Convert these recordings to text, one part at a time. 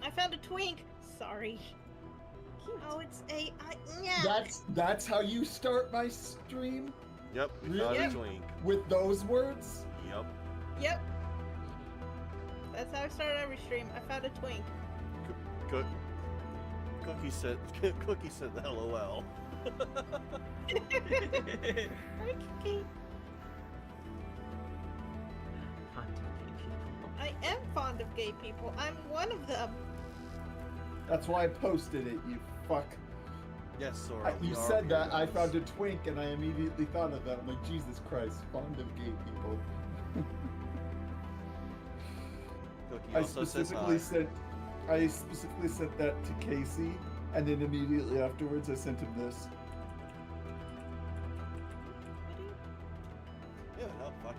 I found a twink. Sorry. Cute. Oh, it's a... yeah. That's how you start my stream? Yep, we Really? found a twink. With those words? Yep. Yep. That's how I started every stream. I found a twink. Cookie said LOL. Hi, Cookie. I am fond of gay people. I'm one of them. That's why I posted it, you fuck. Yes, Sora. You said that, I found a twink, and I immediately thought of that. I'm like, Jesus Christ, fond of gay people. Cookie also says hi. I specifically sent that to Casey, and then immediately afterwards I sent him this. Yeah, no, fuck.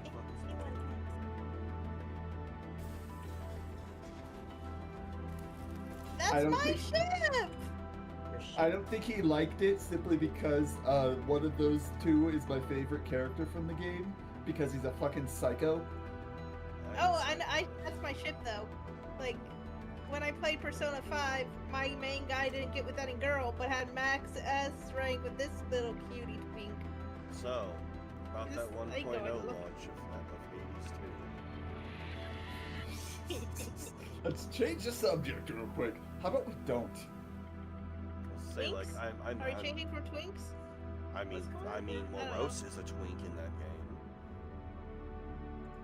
That's my ship! I don't think he liked it simply because one of those two is my favorite character from the game, because he's a fucking psycho. Oh, that's my ship though. Like, when I played Persona 5, my main guy didn't get with any girl, but had max S rank with this little cutie twink. So, about that 1.0 launch of Hades 2. Let's change the subject real quick. How about we don't? Say like I'm. Are you changing for twinks? I mean, Morose is a twink in that game.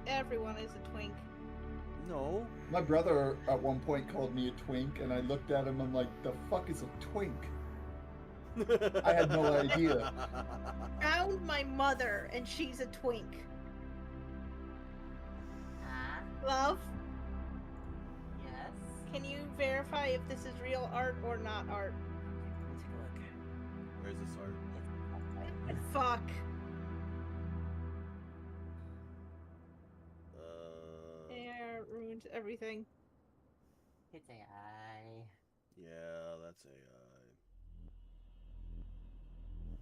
Everyone is a twink. No. My brother at one point called me a twink, and I looked at him. I'm like, the fuck is a twink? I had no idea. Found my mother, and she's a twink. Love? Yes? Can you verify if this is real art or not art? Let's take a look. Where's this art? Fuck. Air ruins everything. It's AI. Yeah, that's AI.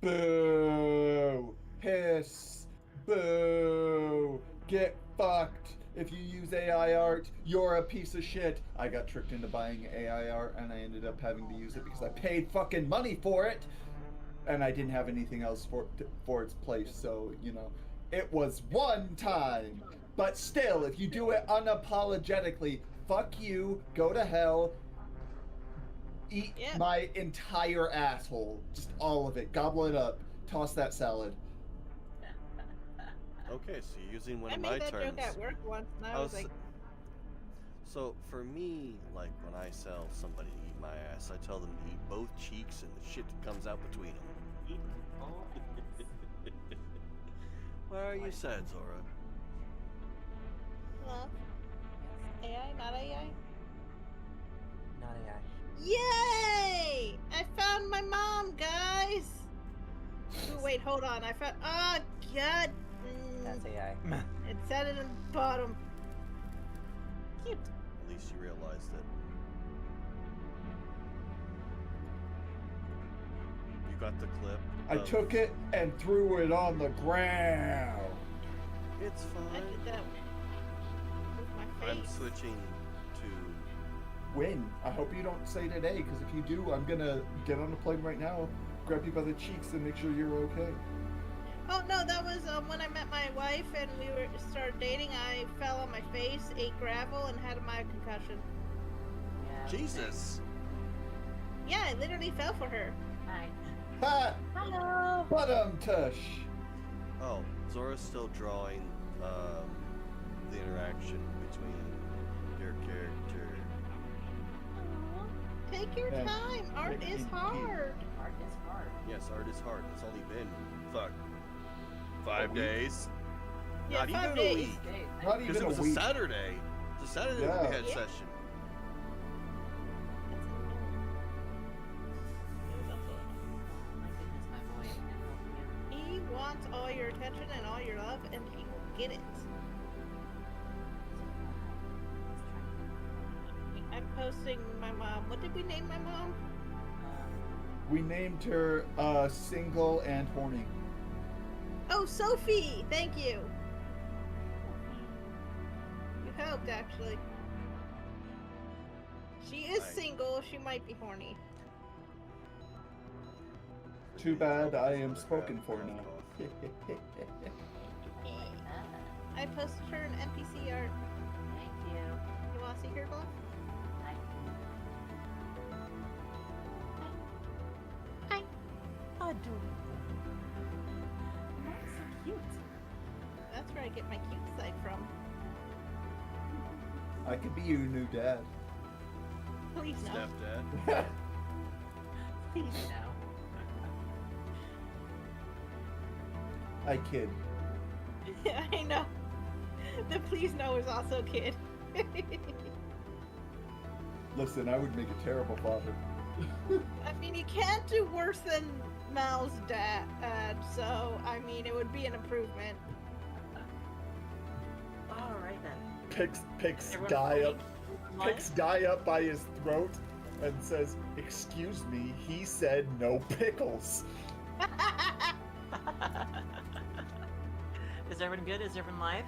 Boo! Hiss! Boo! Get fucked! If you use AI art, you're a piece of shit. I got tricked into buying AI art, and I ended up having to use it because I paid fucking money for it, and I didn't have anything else for its place. So, you know, it was one time. But still, if you do it unapologetically, fuck you, go to hell, eat my entire asshole. Just all of it. Gobble it up. Toss that salad. Okay, so you're using one of my I made that terms. joke at work once, and I was like... So, for me, like, when I tell somebody to eat my ass, I tell them to eat both cheeks and the shit that comes out between them. Why are you sad, Zora? Love? AI, not AI? Not AI. Yay! I found my mom, guys! Ooh, wait, hold on. I found... Oh, God! That's AI. It said it in the bottom. Cute. At least you realized it. You got the clip. I took it and threw it on the ground. It's fine. I did that with my face. I'm switching to... When? I hope you don't say today, because if you do, I'm gonna get on a plane right now, grab you by the cheeks, and make sure you're okay. Oh no, that was when I met my wife and we started dating. I fell on my face, ate gravel, and had a mild concussion. Yeah, Jesus! Yeah, I literally fell for her. Hi. Ha! Hello! Bottom tush! Oh, Zora's still drawing the interaction between your character. Aww. Take your time. Art is hard. Art is hard. Yes, art is hard. It's only been, fuck, 5 days? Yeah, Not 5 even days. a week. Not Because even it was a week. a Saturday. It's a Saturday Yeah. we had session. He wants all your attention and all your love, and he will get it. I'm posting my mom. What did we name my mom? We named her Single and Horny. Oh, Sophie! Thank you! You helped, actually. She is Right. single. She might be horny. Too bad I am spoken for now. I posted her an NPC art. Thank you. You want to see her glove? Hi. Adorable. That's so cute. That's where I get my cute side from. I could be your new dad. Please no. Stepdad. Please no. I kid. I know. The please no is also kid. Listen, I would make a terrible father. I mean, you can't do worse than Mal's dad, so I mean, it would be an improvement. All right then. Picks Everyone Guy up. What? Picks Guy up by his throat and says, "Excuse me, he said no pickles." Is everyone good? Is everyone live?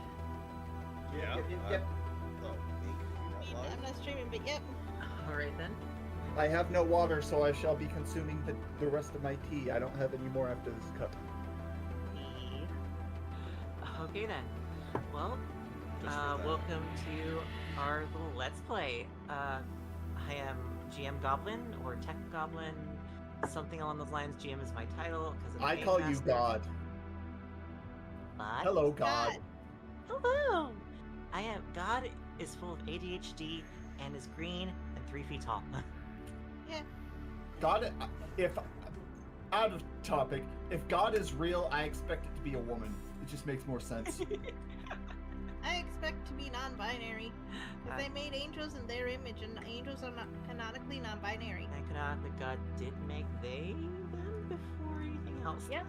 Yeah. Yep. Oh, me? You're not live? I'm not streaming, but yep. All right then. I have no water, so I shall be consuming the rest of my tea. I don't have any more after this cup. Okay then. Well, Just for that. welcome to our little Let's Play. I am GM Goblin or Tech Goblin, something along those lines. GM is my title because I call you God. What? Hello, God. Hello. I am. God is full of ADHD and is green and 3 feet tall. God, if out of topic, if God is real, I expect it to be a woman. It just makes more sense. I expect to be non-binary. Because they made angels in their image, and angels are not canonically non-binary. And canonically, God did make they them before anything else. Yeah.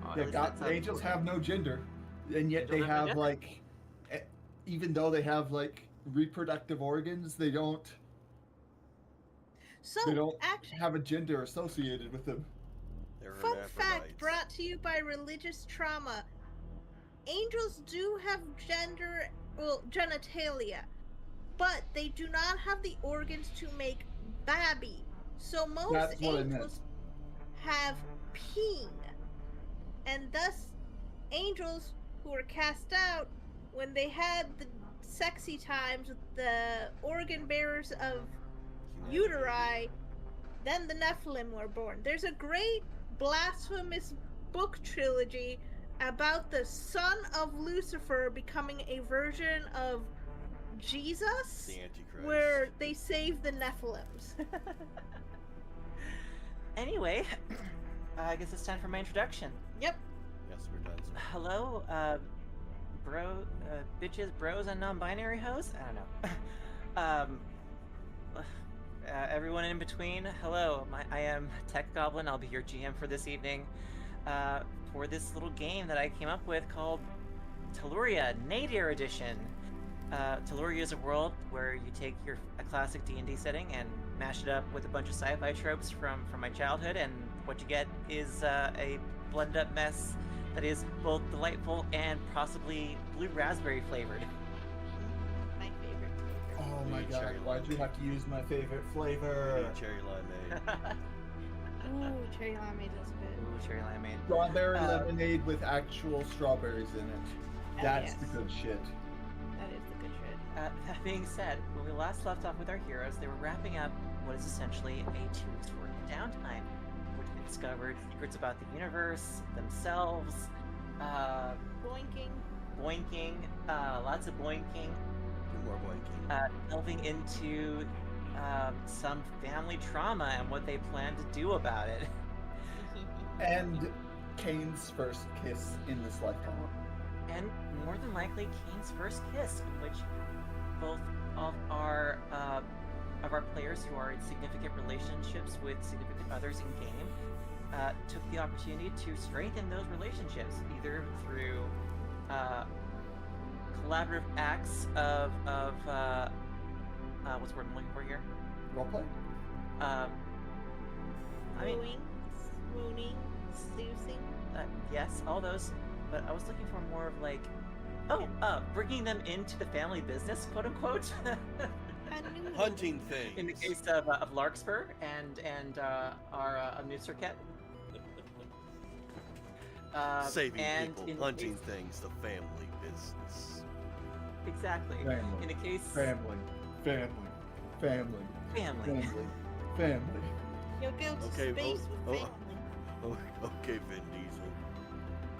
At Yeah, least God, that's how- angels have no gender, and yet Angels they have no have gender? like, even though they have like reproductive organs, they don't So, actually, have a gender associated with them. They're fun fact hermaphrodites. brought to you by religious trauma. Angels do have genitalia, but they do not have the organs to make baby. So most That's what I meant. angels have peen. And thus, angels who were cast out, when they had the sexy times with the organ bearers of uteri, then the Nephilim were born. There's a great blasphemous book trilogy about the son of Lucifer becoming a version of Jesus, The Antichrist. where they save the Nephilims. Anyway, I guess it's time for my introduction. Yep. Yes, we're done. Sir. Hello, bitches, bros, and non-binary hoes? I don't know. Everyone in between, hello. I am Tech Goblin. I'll be your GM for this evening. For this little game that I came up with called Tellurian Nadir Edition. Telluria is a world where you take a classic D&D setting and mash it up with a bunch of sci-fi tropes from my childhood, and what you get is a blended up mess that is both delightful and possibly blue raspberry flavored. My favorite flavor. Oh my Ooh, God! cherry Why'd you have to use my favorite flavor? Cherry limeade. Ooh, cherry limeade is good. Ooh, cherry limeade. Strawberry lemonade with actual strawberries in it. That's yes. the good shit. That is the good shit. That being said, when we last left off with our heroes, they were wrapping up what is essentially a 2 weeks worth of downtime, which they discovered secrets about the universe, themselves, Boinking. boinking, lots of boinking, Do more blanking. delving into some family trauma and what they plan to do about it. And Kane's first kiss in this lifetime. And more than likely, Kane's first kiss, which both of our players who are in significant relationships with significant others in game took the opportunity to strengthen those relationships, either through collaborative acts of what's the word I'm looking for here? Roleplay? I mean, Wooing, swooning, seducing. yes, all those. But I was looking for more of like, bringing them into the family business, quote unquote. Hunting things. In the case of Larkspur and our new Circuit. Saving and people, in the hunting case- things, the family business. Exactly. Family. In the case Family. Family. Family. family. Family. Family. You'll go to Okay, space oh, with oh. family. Okay, Vin Diesel.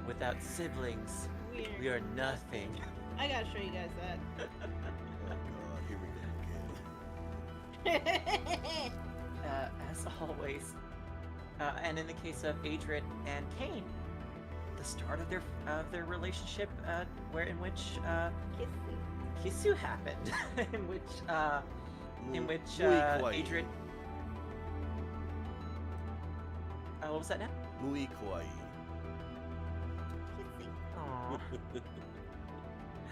Without siblings, Weird. we are nothing. I gotta show you guys that. Oh god, here we go again. As always. And in the case of Adrit and Cain, the start of their relationship, in which Kissy. Kisu happened, in which Muy kawaii. Adrit. What was that now? Muy kawaii. Kissy. Aww.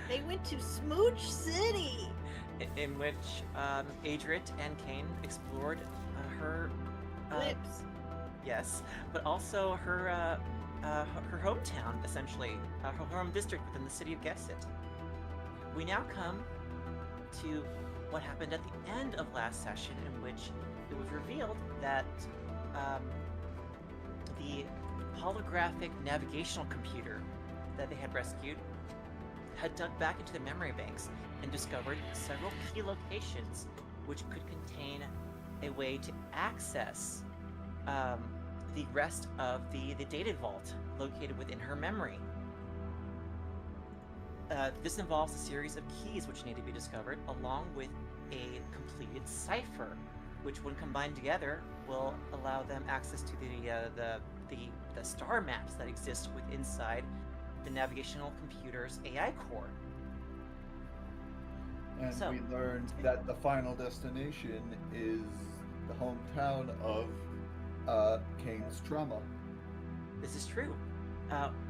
They went to Smooch City. In which Adrit and Cain explored her Lips. yes, but also her hometown, essentially, her home district within the city of Gesset. We now come to what happened at the end of last session, in which it was revealed that the holographic navigational computer that they had rescued had dug back into the memory banks and discovered several key locations which could contain a way to access the rest of the data vault located within her memory. This involves a series of keys which need to be discovered, along with a completed cipher, which, when combined together, will allow them access to the star maps that exist inside the navigational computer's AI core. And So- we learned that the final destination is the hometown of Cain's trauma. This is true.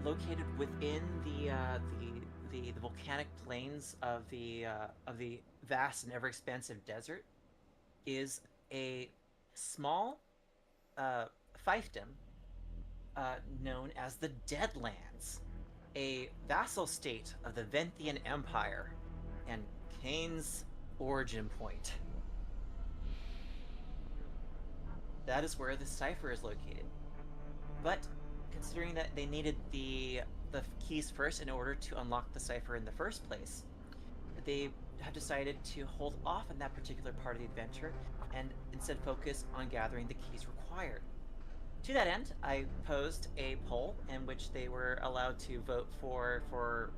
Located within the volcanic plains of the vast and ever-expansive desert is a small fiefdom known as the Deadlands, a vassal state of the Venthian Empire, and Cain's origin point. That is where the cipher is located. But considering that they needed the keys first in order to unlock the cipher in the first place, they have decided to hold off on that particular part of the adventure and instead focus on gathering the keys required. To that end, I posed a poll in which they were allowed to vote for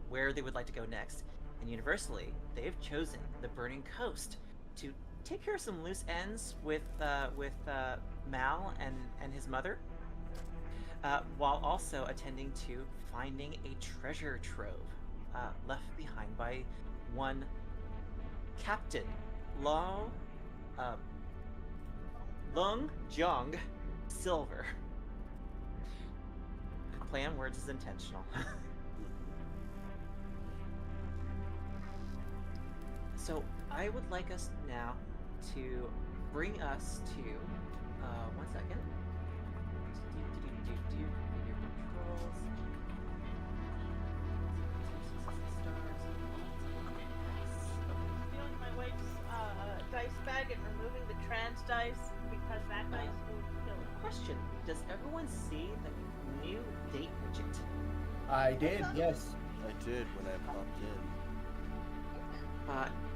where they would like to go next, and universally, they have chosen the Burning Coast to take care of some loose ends with Mal and his mother, while also attending to finding a treasure trove left behind by one Captain Lung Jiang Silver. Play on words is intentional. So I would like us now to bring us to 1 second. Your controls. Stealing my wife's dice bag and removing the trans dice because that dice will kill it. Question: does everyone see the new date widget? I did, yes. I did when I popped in.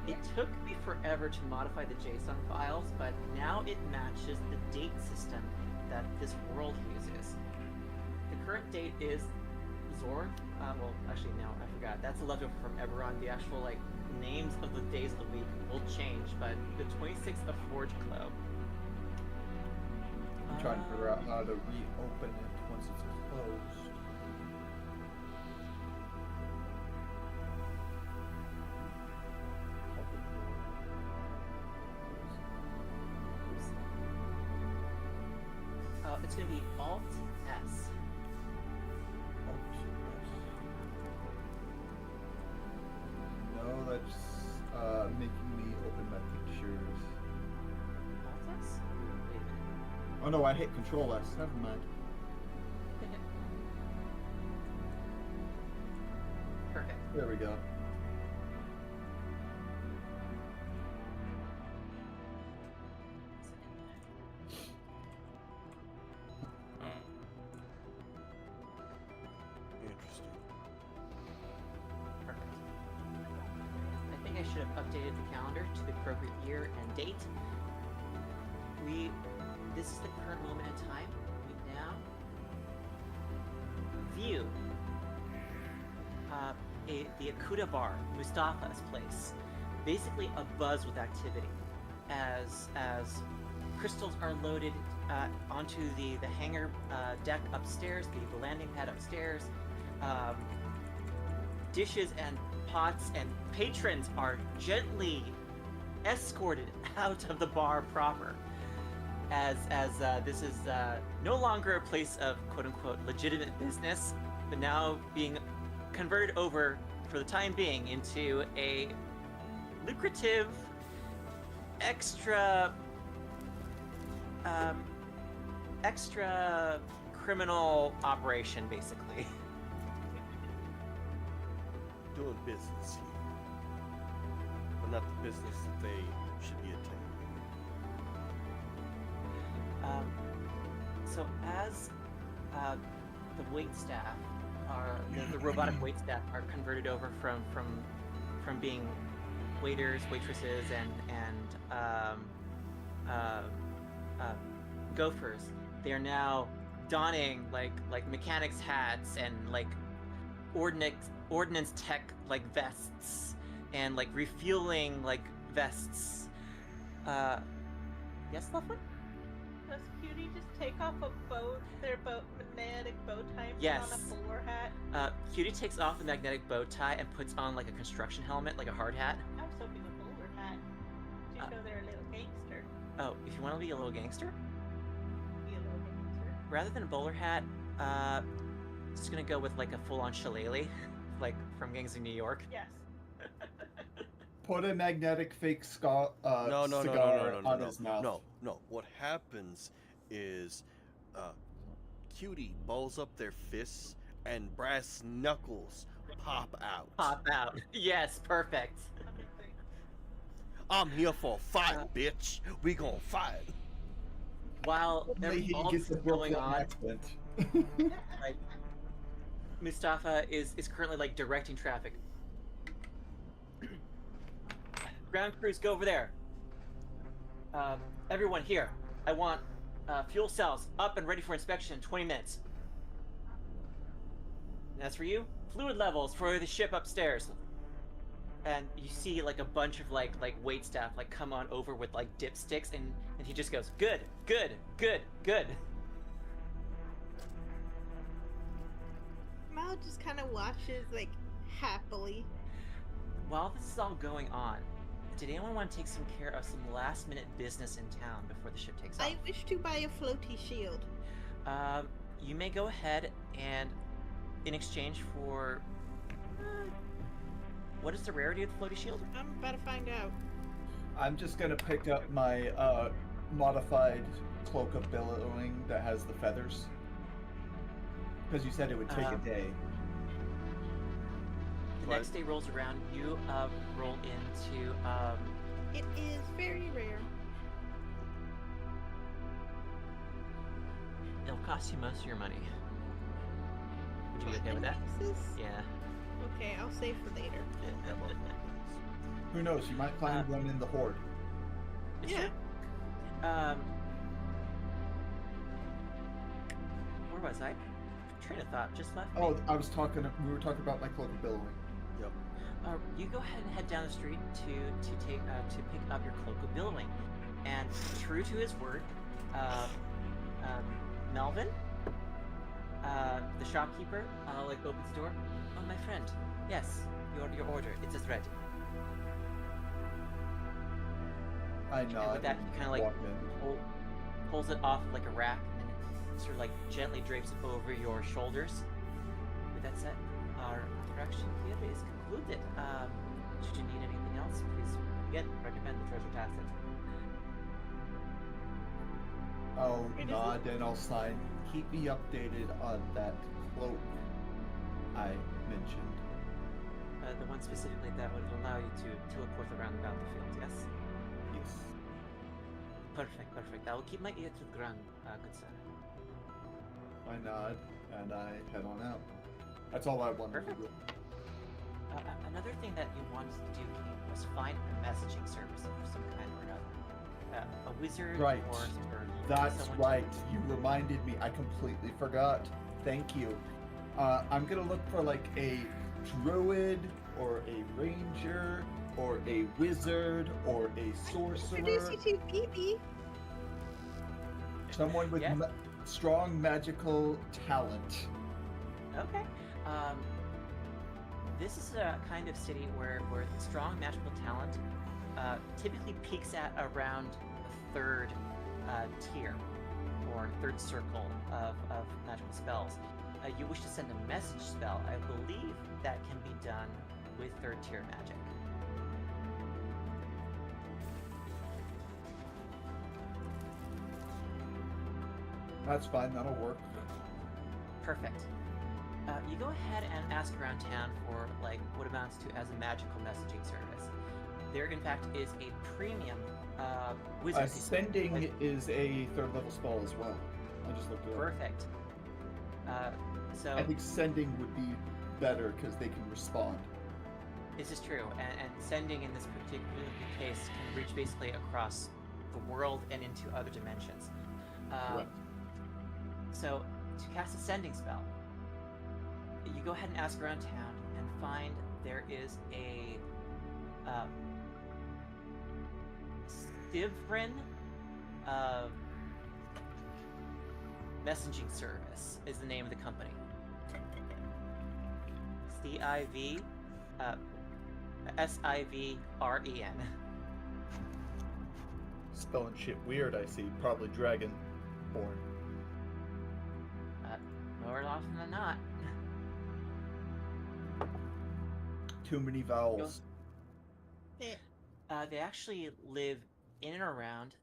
It took me forever to modify the JSON files, but now it matches the date system that this world uses. The current date is Zorn. Well, actually, no, I forgot. That's a leftover from Eberron. The actual names of the days of the week will change, but the 26th of Forge Glow. I'm trying to figure out how to reopen it once it's closed. It's going to be Alt S. No, that's making me open my pictures. Alt S? Wait a minute. Oh no, I hit Control S. Never mind. Perfect. There we go. should have updated the calendar to the appropriate year and date. This is the current moment in time. We now view the Akuta bar, Mustafa's place, basically abuzz with activity as crystals are loaded onto the hangar deck upstairs, the landing pad upstairs. Dishes and pots and patrons are gently escorted out of the bar proper, as this is no longer a place of quote-unquote legitimate business, but now being converted over for the time being into a lucrative extra criminal operation, basically. Doing business here, but not the business that they should be attending. So as the wait staff are the robotic wait staff are converted over from being waiters, waitresses, and gophers, they are now donning like mechanics hats and like ordnance tech like vests and like refueling like vests. Yes, Lovewood? Does Cutie just take off their magnetic bow tie and Yes. put on a bowler hat? Cutie takes off the magnetic bow tie and puts on like a construction helmet, like a hard hat. I was hoping a bowler hat to show they're a little gangster. Oh, if you want to be a little gangster, Be a little gangster. rather than a bowler hat, just gonna go with like a full-on shillelagh, like from Gangs of New York. Yes. Put a magnetic fake cigar No. on his mouth. No. What happens is, Cutie balls up their fists and brass knuckles pop out. Pop out. Yes, perfect. Amazing. I'm here for a fight, bitch. We gonna fight. While Only he all gets this a is going Brooklyn on, accent. like Mustafa is currently like directing traffic. Ground crews, go over there. Everyone here, I want fuel cells up and ready for inspection in 20 minutes. And as for you, fluid levels for the ship upstairs. And you see like a bunch of like wait staff like come on over with like dipsticks, and he just goes, good. Mal just kind of watches, like, happily. While this is all going on, did anyone want to take some care of some last minute business in town before the ship takes off? I wish to buy a floaty shield. You may go ahead and, in exchange for, what is the rarity of the floaty shield? I'm about to find out. I'm just gonna pick up my modified cloak of billowing that has the feathers. Because you said it would take a day. The next day rolls around, you roll into, It is very rare. it'll cost you most of your money. Would you be okay with that? Pieces? Yeah. Okay, I'll save for later. Who knows? You might find one in the horde. It's Yeah. true. Where was I? Train of thought just left me. Oh, we were talking about my cloak of billowing. Yep. You go ahead and head down the street to pick up your cloak of billowing, and true to his word, Melvin, the shopkeeper, like opens the door. Oh, my friend, yes, your order, it is ready. I And nod. with that, he kind of like walk in. pulls it off like a rack and sort of like gently drapes it over your shoulders. With that said, our interaction here is concluded. Should you need anything else, please again recommend the treasure tacit. I'll It is nod and I'll sign. Keep me updated on that cloak I mentioned. The one specifically that would allow you to teleport around the battlefield, yes? Yes. Perfect. I will keep my ear to the ground, good sir. I nod and I head on out. That's all I wanted to Perfect. do. Another thing that you wanted to do, King, was find a messaging service of some kind or another. A wizard Right. or That's someone right. You reminded me. I completely forgot. Thank you. I'm gonna look for like a druid or a ranger or a wizard or a sorcerer. Introduce you to Phoebe. Someone with Yeah. strong magical talent. Okay. This is a kind of city where strong magical talent typically peaks at around the third tier or third circle of magical spells. You wish to send a message spell. I believe that can be done with third tier magic. That's fine. That'll work. Perfect. You go ahead and ask around town for like what amounts to as a magical messaging service. There, in fact, is a premium wizard. Sending is a third level spell as well. I just looked it up. Perfect. So I think sending would be better because they can respond. this is true, and sending in this particular case can reach basically across the world and into other dimensions. Right. So to cast a sending spell, you go ahead and ask around town and find there is a Sivrin messaging service is the name of the company. CIV SIVREN. Spelling shit weird, I see. Probably dragon born. More often than not. Too many vowels. They actually live in and around.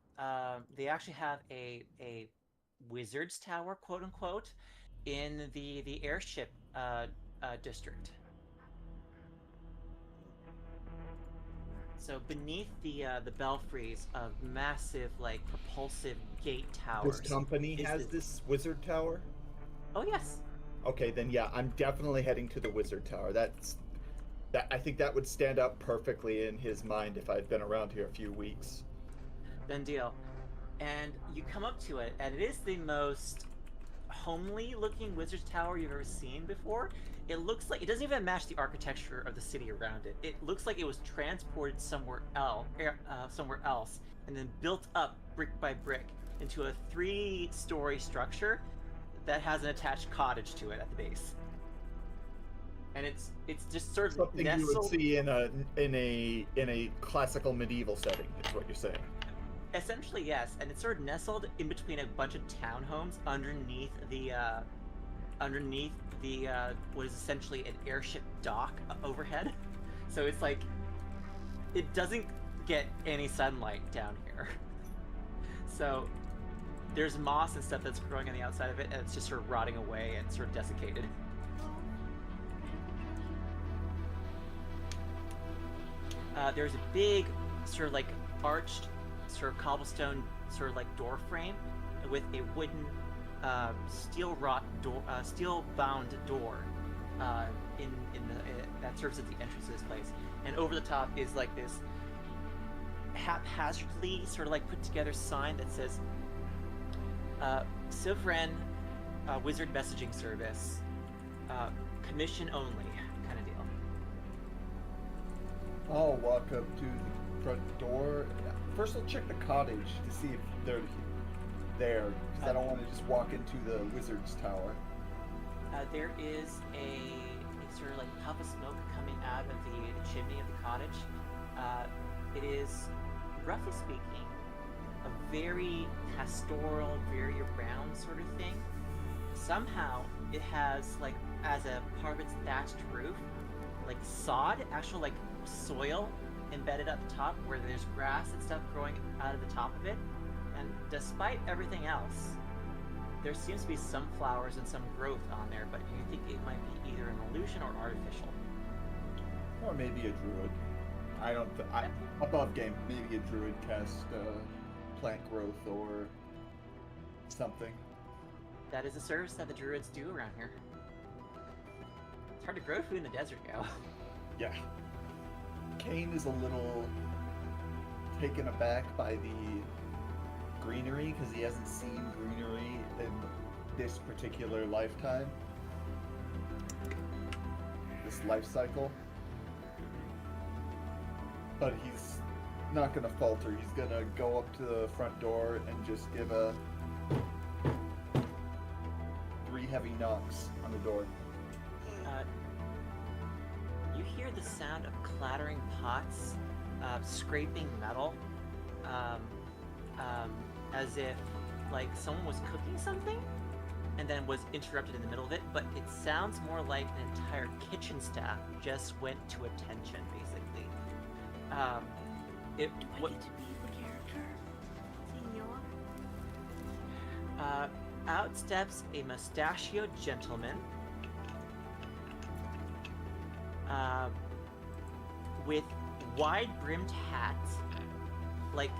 They actually have a wizard's tower, quote unquote, in the airship district. So beneath the belfries of massive, like propulsive gate towers. This company is has this wizard tower? Oh yes. Okay, then yeah, I'm definitely heading to the wizard tower. I think that would stand out perfectly in his mind if I'd been around here a few weeks. Done deal. And you come up to it, and it is the most homely looking wizard's tower you've ever seen before. It looks like it doesn't even match the architecture of the city around it. It looks like it was transported somewhere else, and then built up brick by brick into a 3-story structure that has an attached cottage to it at the base. And it's just sort of Something nestled... you would see in a classical medieval setting, is what you're saying. Essentially, yes, and it's sort of nestled in between a bunch of townhomes underneath the what is essentially an airship dock overhead. So it's like it doesn't get any sunlight down here. So there's moss and stuff that's growing on the outside of it, and it's just sort of rotting away and sort of desiccated. There's a big sort of like arched sort of cobblestone sort of like door frame with a wooden steel bound door in that serves as the entrance to this place. And over the top is like this haphazardly sort of like put together sign that says Sivren Wizard Messaging Service, commission only kind of deal. I'll walk up to the front door. First, I'll check the cottage to see if they're there, because I don't want to just walk into the wizard's tower. There is a sort of like puff of smoke coming out of the chimney of the cottage. It is, roughly speaking, a very pastoral, very round sort of thing. Somehow, it has, like, as a part of its thatched roof, like sod, actual like soil embedded at the top where there's grass and stuff growing out of the top of it. And despite everything else, there seems to be some flowers and some growth on there, but you think it might be either an illusion or artificial. Or maybe a druid. I don't above game, maybe a druid cast plant growth or something. That is a service that the druids do around here. It's hard to grow food in the desert, yo. Yeah. Kane is a little taken aback by the greenery because he hasn't seen greenery in this particular lifetime. This life cycle. But he's not gonna falter. He's gonna go up to the front door and just give 3 heavy knocks on the door. You hear the sound of clattering pots, scraping metal, as if like someone was cooking something and then was interrupted in the middle of it, but it sounds more like an entire kitchen staff just went to attention, basically. Do I get to be the character, senor? Out steps a mustachioed gentleman with wide-brimmed hat, like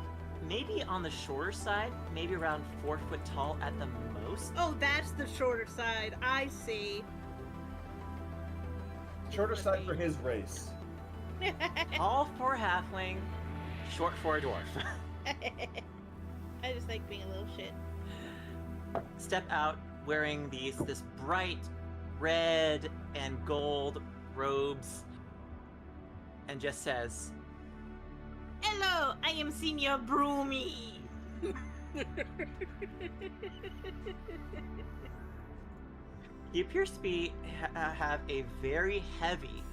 maybe on the shorter side, maybe around 4 foot tall at the most. Oh, that's the shorter side. I see. Shorter side for his race. Tall for a halfling, short for a dwarf. I just like being a little shit. Step out wearing this bright red and gold robes and just says, Hello, I am Senior Broomy. he appears to be have a very heavy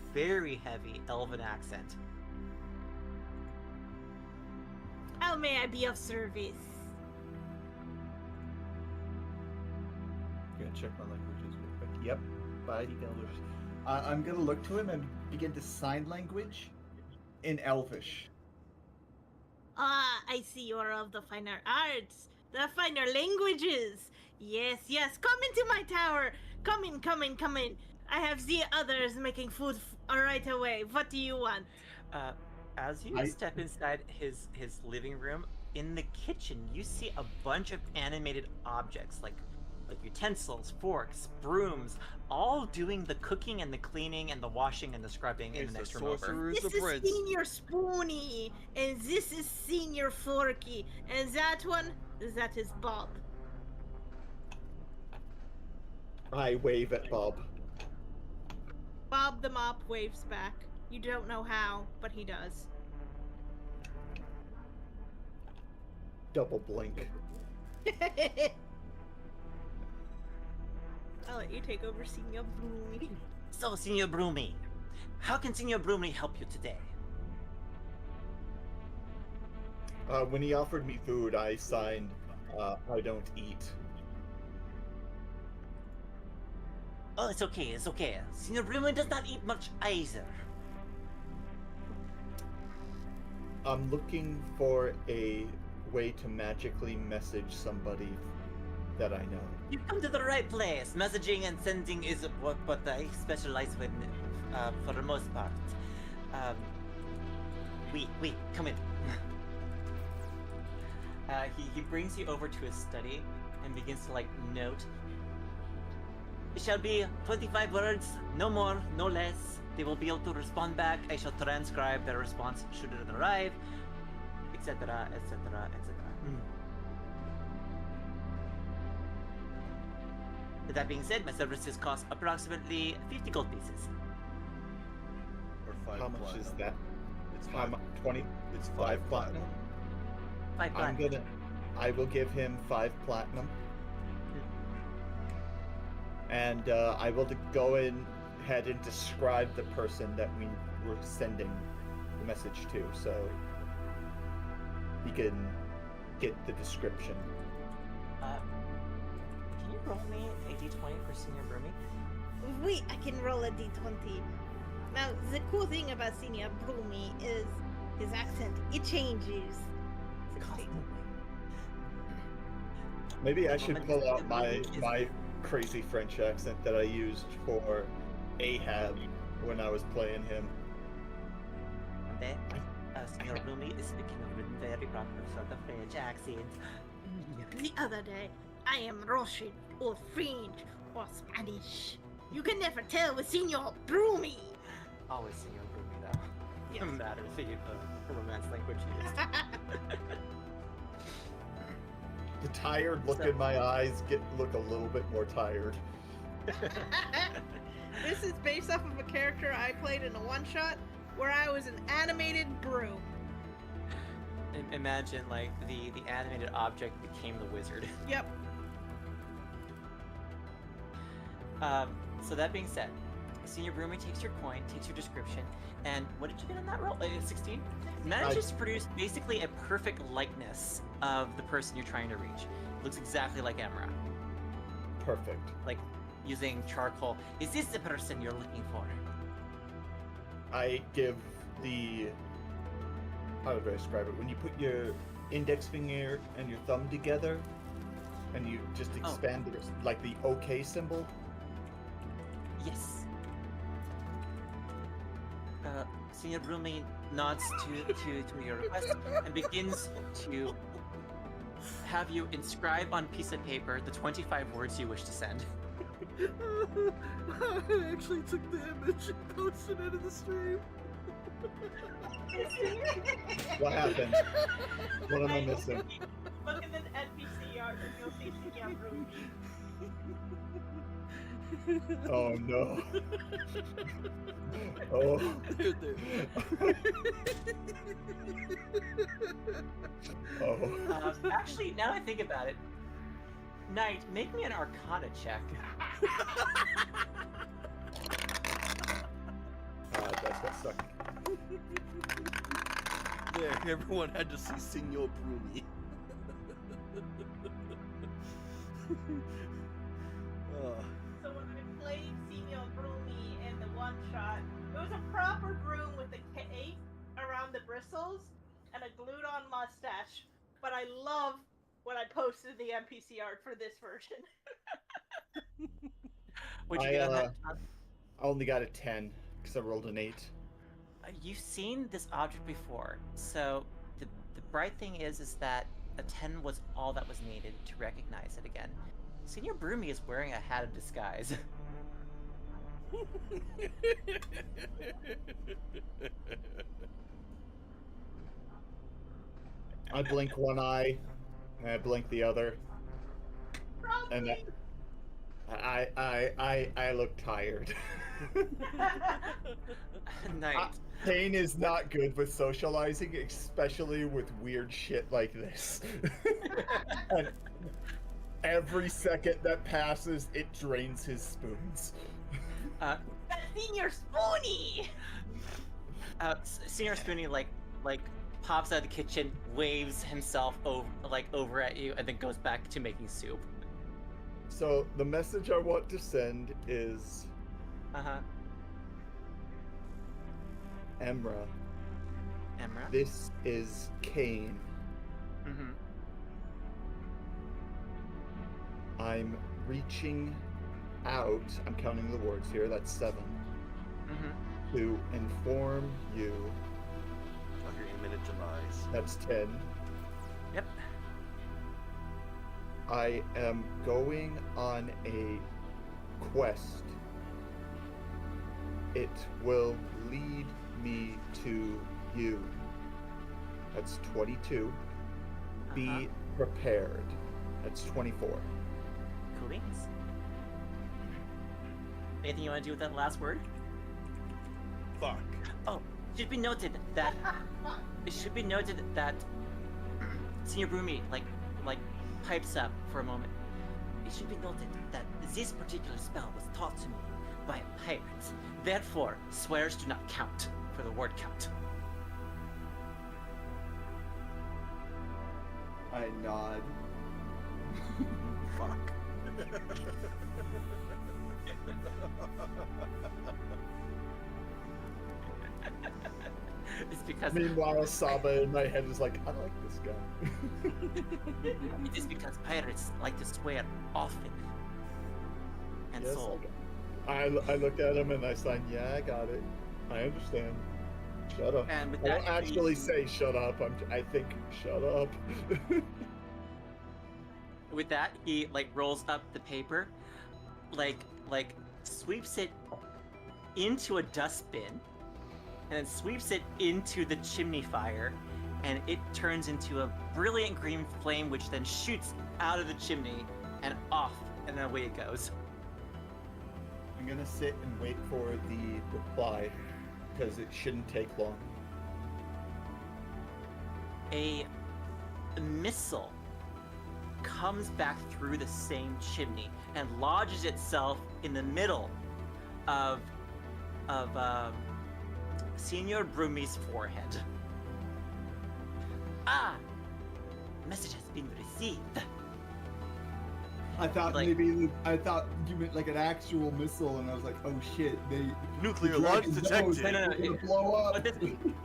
elven accent. How may I be of service? Gonna check my languages real quick. Yep, Mighty Elders. I'm gonna look to him and begin to sign language in Elvish. Ah, I see you are of the finer arts, the finer languages. Yes, come into my tower. Come in. I have the others making food right away. What do you want? As you step inside his living room, in the kitchen, you see a bunch of animated objects like utensils, forks, brooms, all doing the cooking and the cleaning and the washing and the scrubbing in the next room over. This is Senior Spoony, and this is Senior Forky, and that is Bob. I wave at Bob. Bob the Mop waves back. You don't know how, but he does. Double blink. I'll let you take over, Senior Broomy. So, Senior Broomy, how can Senior Broomy help you today? When he offered me food, I signed, I don't eat. Oh, it's okay. Senior Broomy does not eat much either. I'm looking for a way to magically message somebody that I know. You've come to the right place. Messaging and sending is what I specialize in for the most part. We come in. He brings you over to his study and begins to note. It shall be 25 words, no more, no less. They will be able to respond back. I shall transcribe their response should it arrive, etc., etc., etc. With that being said, my services cost approximately 50 gold pieces. Or 5 How much platinum. is that? It's How 5. much? 20? It's 5 platinum? 5 platinum. I will give him 5 platinum. And I will go ahead and describe the person that we were sending the message to, so he can get the description. Can you roll me a d20 for Senior Broomy? Wait, I can roll a d20. Now, the cool thing about Senior Broomy is his accent. It changes. Maybe I should pull out my crazy French accent that I used for Ahab when I was playing him. Okay. Senior Broomy is speaking with very proper sort of French accent. The other day, I am Russian or French or Spanish. You can never tell with Senior Broomy. Always Senior Broomy. Yes. matter the romance language used. The tired look So- in my eyes look a little bit more tired. This is based off of a character I played in a one-shot where I was an animated broom. Imagine like the animated object became the wizard. Yep. So that being said, Senior Broomy takes your coin, takes your description, and what did you get on that roll? 16? Manages to produce basically a perfect likeness of the person you're trying to reach. Looks exactly like Emra. Perfect. Like, using charcoal. Is this the person you're looking for? I give the... How do I describe it? When you put your index finger and your thumb together, and you just expand it, like the OK symbol. Yes. Senior Broomy nods to your request and begins to have you inscribe on piece of paper the 25 words you wish to send. I actually took the image and posted it in the stream. What happened? What am I missing? Look at the NPC art and you'll see Senior Broomy. Oh no. Oh. Oh. Actually, now I think about it, Knight, make me an Arcana check. That's what sucked. There, everyone had to see Senor Broomy. So when I played Senior Broomy in the one shot, it was a proper broom with a cape around the bristles and a glued on mustache. But I love when I posted the NPC art for this version. What'd you get on that? I only got a 10 because I rolled an 8. You've seen this object before, so the bright thing is that a 10 was all that was needed to recognize it again. Senior Broomy is wearing a hat of disguise. I blink one eye, and I blink the other, and I look tired. Knight. Pain is not good with socializing, especially with weird shit like this. And every second that passes, it drains his spoons. Senior Spoony! Senior Spoony like pops out of the kitchen, waves himself over at you, and then goes back to making soup. So the message I want to send is Emra. Emra? This is Kane. Mm-hmm. I'm reaching out, I'm counting the words here, that's 7, Mm-hmm. to inform you, Of your image of eyes. that's 10. Yep. I am going on a quest. It will lead me to you. That's 22. Be prepared. That's 24. Cool beans. Anything you want to do with that last word? Fuck. Oh, it should be noted that Senior Broomy like pipes up for a moment. It should be noted that this particular spell was taught to me by a pirate. Therefore, swears do not count for the word count. I nod. Fuck. It's because Meanwhile, Saba in my head is like, I like this guy. it is because pirates like to swear often. And Yes, so I looked at him and I signed, yeah, I got it. I understand. Shut up. and with I that don't actually say shut up. I think shut up. with that, he rolls up the paper, sweeps it into a dustbin, and then sweeps it into the chimney fire, and it turns into a brilliant green flame, which then shoots out of the chimney and off, and then away it goes. I'm gonna sit and wait for the reply, because it shouldn't take long. A missile comes back through the same chimney and lodges itself in the middle of Senior Brumi's forehead. Ah! Message has been received. I thought Like- you meant like an actual missile, and I was like, oh shit, Nuclear the launch dragon detected. knows No, no, they're no, gonna blow up.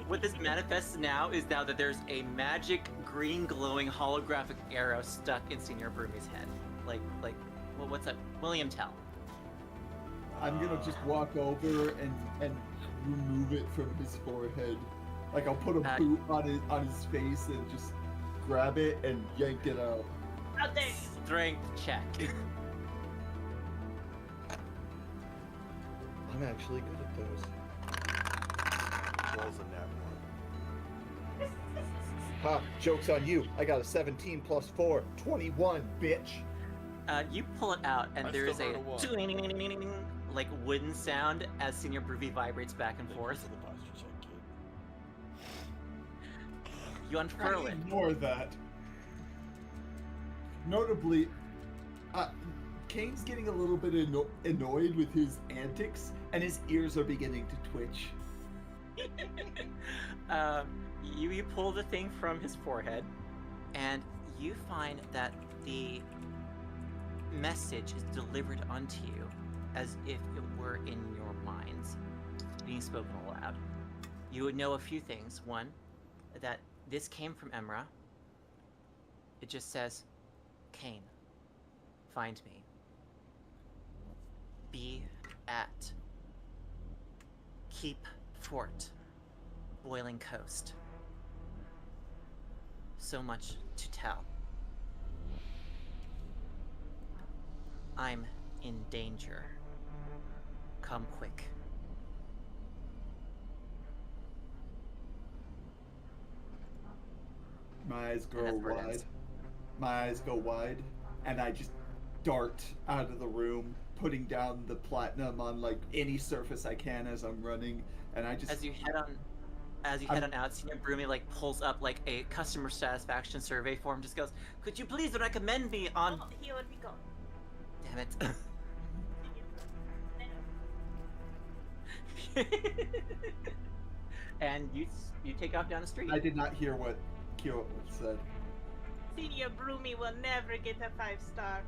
What this manifests now is now that there's a magic green glowing holographic arrow stuck in Senior Brumi's head. Like, well, what's that? William Tell. I'm gonna just walk over and remove it from his forehead. Like I'll put a boot on his face and just grab it and yank it out. How dare you? Strength check. I'm actually good at those. Balls in that one. Ha! Joke's on you. I got a 17 plus 4, 21, bitch. You pull it out, and I there is still a heard a one. ding-ding-ding-ding-ding-ding, like wooden sound as Senior Bruvy vibrates back and forth. For the posture check, kid. You unfurl it. Ignore that. Notably, Kane's getting a little bit annoyed with his antics, and his ears are beginning to twitch. You pull the thing from his forehead, and you find that the message is delivered unto you as if it were in your minds, being spoken aloud. You would know a few things. One, that this came from Emra. It just says, Kane, find me. Be at Keep Fort, Boiling Coast. So much to tell. I'm in danger. Come quick. My eyes And grow that's where it wide. ends. My eyes go wide, and I just dart out of the room, putting down the platinum on like any surface I can as I'm running, and I just As you head on out, Senior Brumi like pulls up like a customer satisfaction survey form, just goes, "Could you please recommend me on?" Oh, here we go. Damn it! And you take off down the street. I did not hear what Kyo said. Senior Broomy will never get a 5-star.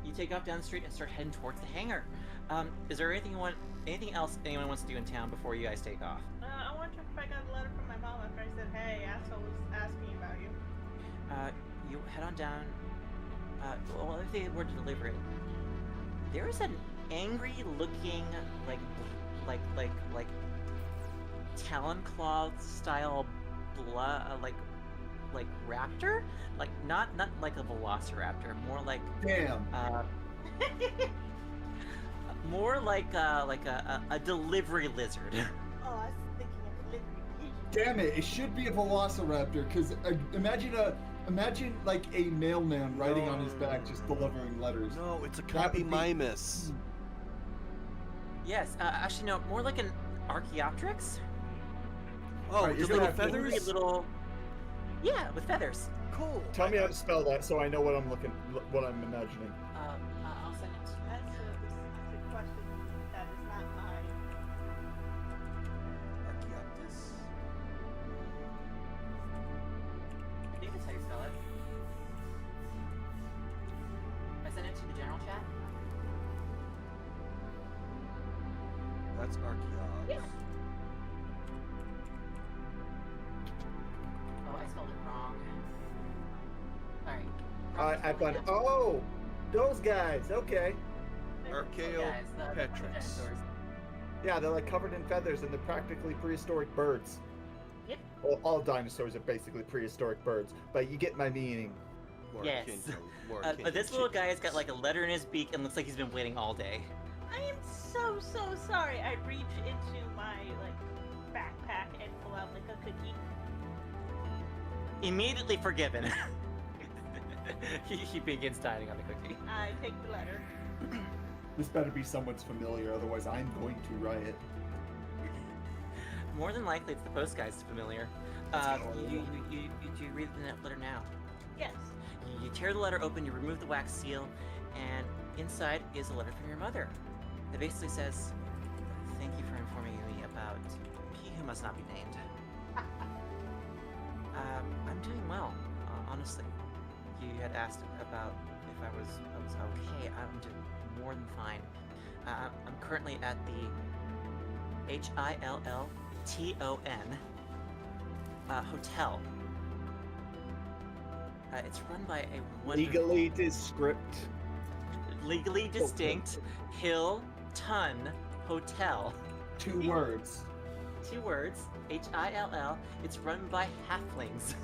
You take off down the street and start heading towards the hangar. Is there anything else anyone wants to do in town before you guys take off? I wonder if I got a letter from my mom after I said, hey, asshole was asking about you. You head on down. Well, if they were to deliver it, there is an angry-looking, like talon claw style like raptor, like not like a velociraptor, more like Damn. more like a delivery lizard. Oh, I was thinking of delivery. Damn it! It should be a velociraptor, because imagine like a mailman riding on his back, just delivering letters. No, it's a That would be- Copymimus. Yes, actually no, more like an Archaeopteryx. Oh, Alright, with you're the gonna little have to Really feathers? little. Yeah, with feathers. Cool. Tell me how to spell that, so I know what I'm imagining. I'll send it to you. That's a question that is not mine. Archaeopteryx? I think that's how you spell it. I sent it to the general chat. That's Archaeopteryx. Yeah. Oh, I spelled it wrong. Alright. I found. Oh, those guys. Okay. Archaeopteryx. Yeah, they're like covered in feathers, and they're practically prehistoric birds. Yep. Well, all dinosaurs are basically prehistoric birds, but you get my meaning. More Yes. akin to, more akin But to this little guy has got chickens. like a letter in his beak and looks like he's been waiting all day. I am so sorry. I reach into my backpack and pull out a cookie. Immediately forgiven. he begins dining on the cookie. I take the letter. This better be someone's familiar, otherwise I'm going to riot. More than likely, it's the post guy's familiar. You read the letter now. Yes. You tear the letter open, you remove the wax seal, and inside is a letter from your mother. It basically says, "Thank you for informing me about he who must not be named. I'm doing well, honestly. You had asked about if I was okay. I'm doing more than fine. I'm currently at the Hillton hotel. It's run by a wonderful, legally distinct Hillton Hotel. 2 words. 2 words, Hill. It's run by halflings.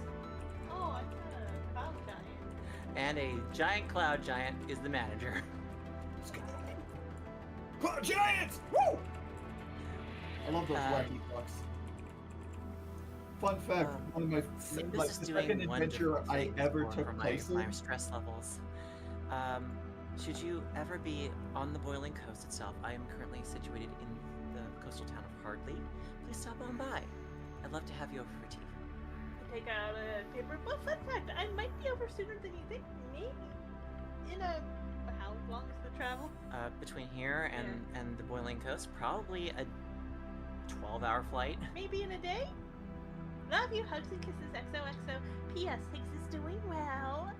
Oh, I got a cloud giant. And a giant cloud giant is the manager. Cloud Giants! Woo! I love those wacky fucks. Fun fact, one of my This is the doing second adventure wonderful I things ever for took place my in. stress levels. Should you ever be on the boiling coast itself, I am currently situated in the coastal town of Hardley. Please stop on by. I'd love to have you over for tea. I take out a paper. But fun fact, I might be over sooner than you think. Maybe in a. How long is the travel? Between here and the boiling coast, probably a 12-hour flight. Maybe in a day? Love you, hugs and kisses, XOXO. P.S. Higgs is doing well.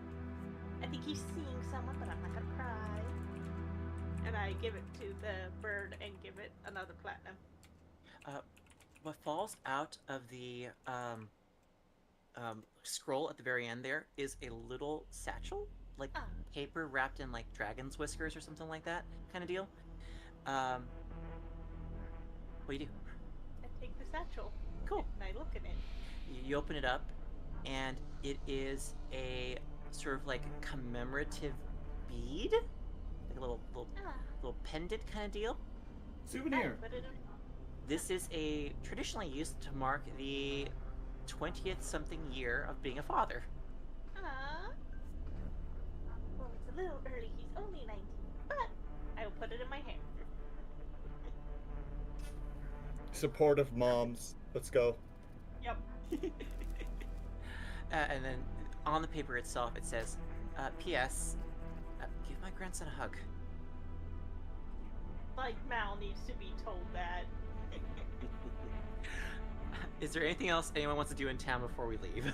I think he's seeing someone, but I'm not gonna cry. And I give it to the bird and give it another platinum. What falls out of the scroll at the very end there is a little satchel, like paper wrapped in like dragon's whiskers or something like that kind of deal. What do you do? I take the satchel. Cool. And I look in it. You open it up, and it is a sort of like commemorative bead, like a little pendant kind of deal. Souvenir. Put it in. This is traditionally used to mark the 20th something year of being a father. Well, it's a little early. He's only 19, but I will put it in my hair. Supportive moms. Let's go. Yep. And then on the paper itself, it says, P.S. Give my grandson a hug. Like Mal needs to be told that. Is there anything else anyone wants to do in town before we leave?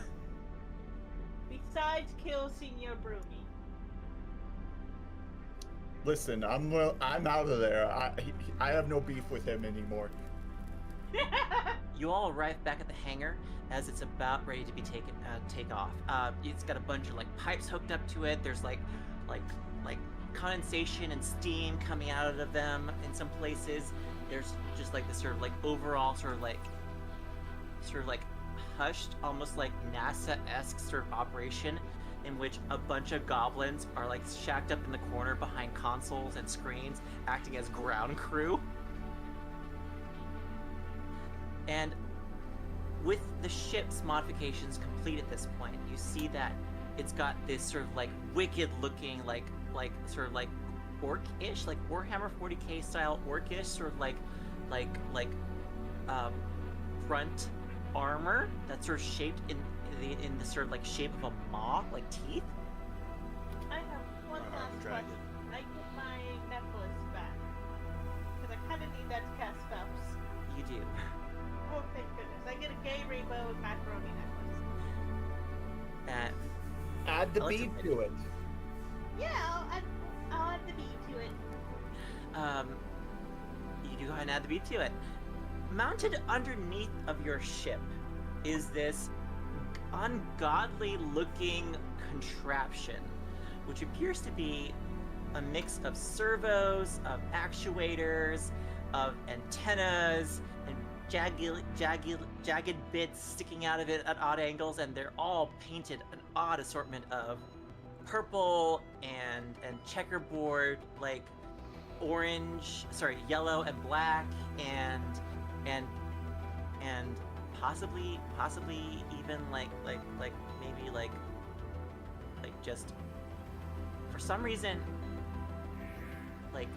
Besides kill Senior Broomy. Listen, I'm out of there. I have no beef with him anymore. You all arrive back at the hangar as it's about ready to be take off. It's got a bunch of like pipes hooked up to it. There's like condensation and steam coming out of them in some places. There's just like this sort of like overall sort of like hushed, almost like NASA-esque sort of operation in which a bunch of goblins are like shacked up in the corner behind consoles and screens, acting as ground crew. And with the ship's modifications complete at this point, you see that it's got this sort of like wicked looking, like sort of like orc-ish, like Warhammer 40k style orc-ish, sort of like front armor that's sort of shaped in the sort of like shape of a maw, like teeth. I have one last dragon. question. Can I get my necklace back? Because I kind of need that to cast spells. You do. Oh, thank goodness. I get a gay rainbow macaroni necklace. Add the I'll let bead you- to it. Yeah, I'll add the bead to it. You do go ahead and add the bead to it. Mounted underneath of your ship is this ungodly looking contraption, which appears to be a mix of servos, of actuators, of antennas, and jagged bits sticking out of it at odd angles, and they're all painted an odd assortment of purple and checkerboard, like yellow and black, and possibly even like maybe like just for some reason like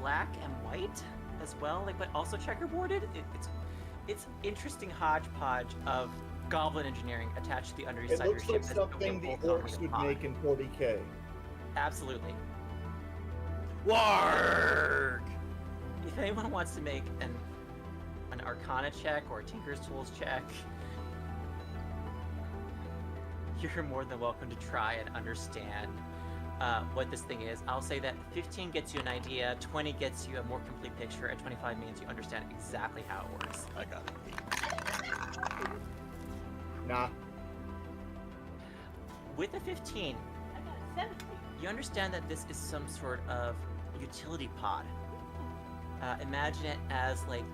black and white as well, like, but also checkerboarded. It's interesting hodgepodge of goblin engineering attached to the underside It of your looks ship. like as something the a bolt-on orcs with a would pod. make in 40k. Absolutely. Warg! If anyone wants to make an Arcana check or a Tinker's Tools check, you're more than welcome to try and understand what this thing is. I'll say that 15 gets you an idea, 20 gets you a more complete picture, and 25 means you understand exactly how it works. I got it. Nah. With a 15, I got a 17. you understand that this is some sort of utility pod. Imagine it as like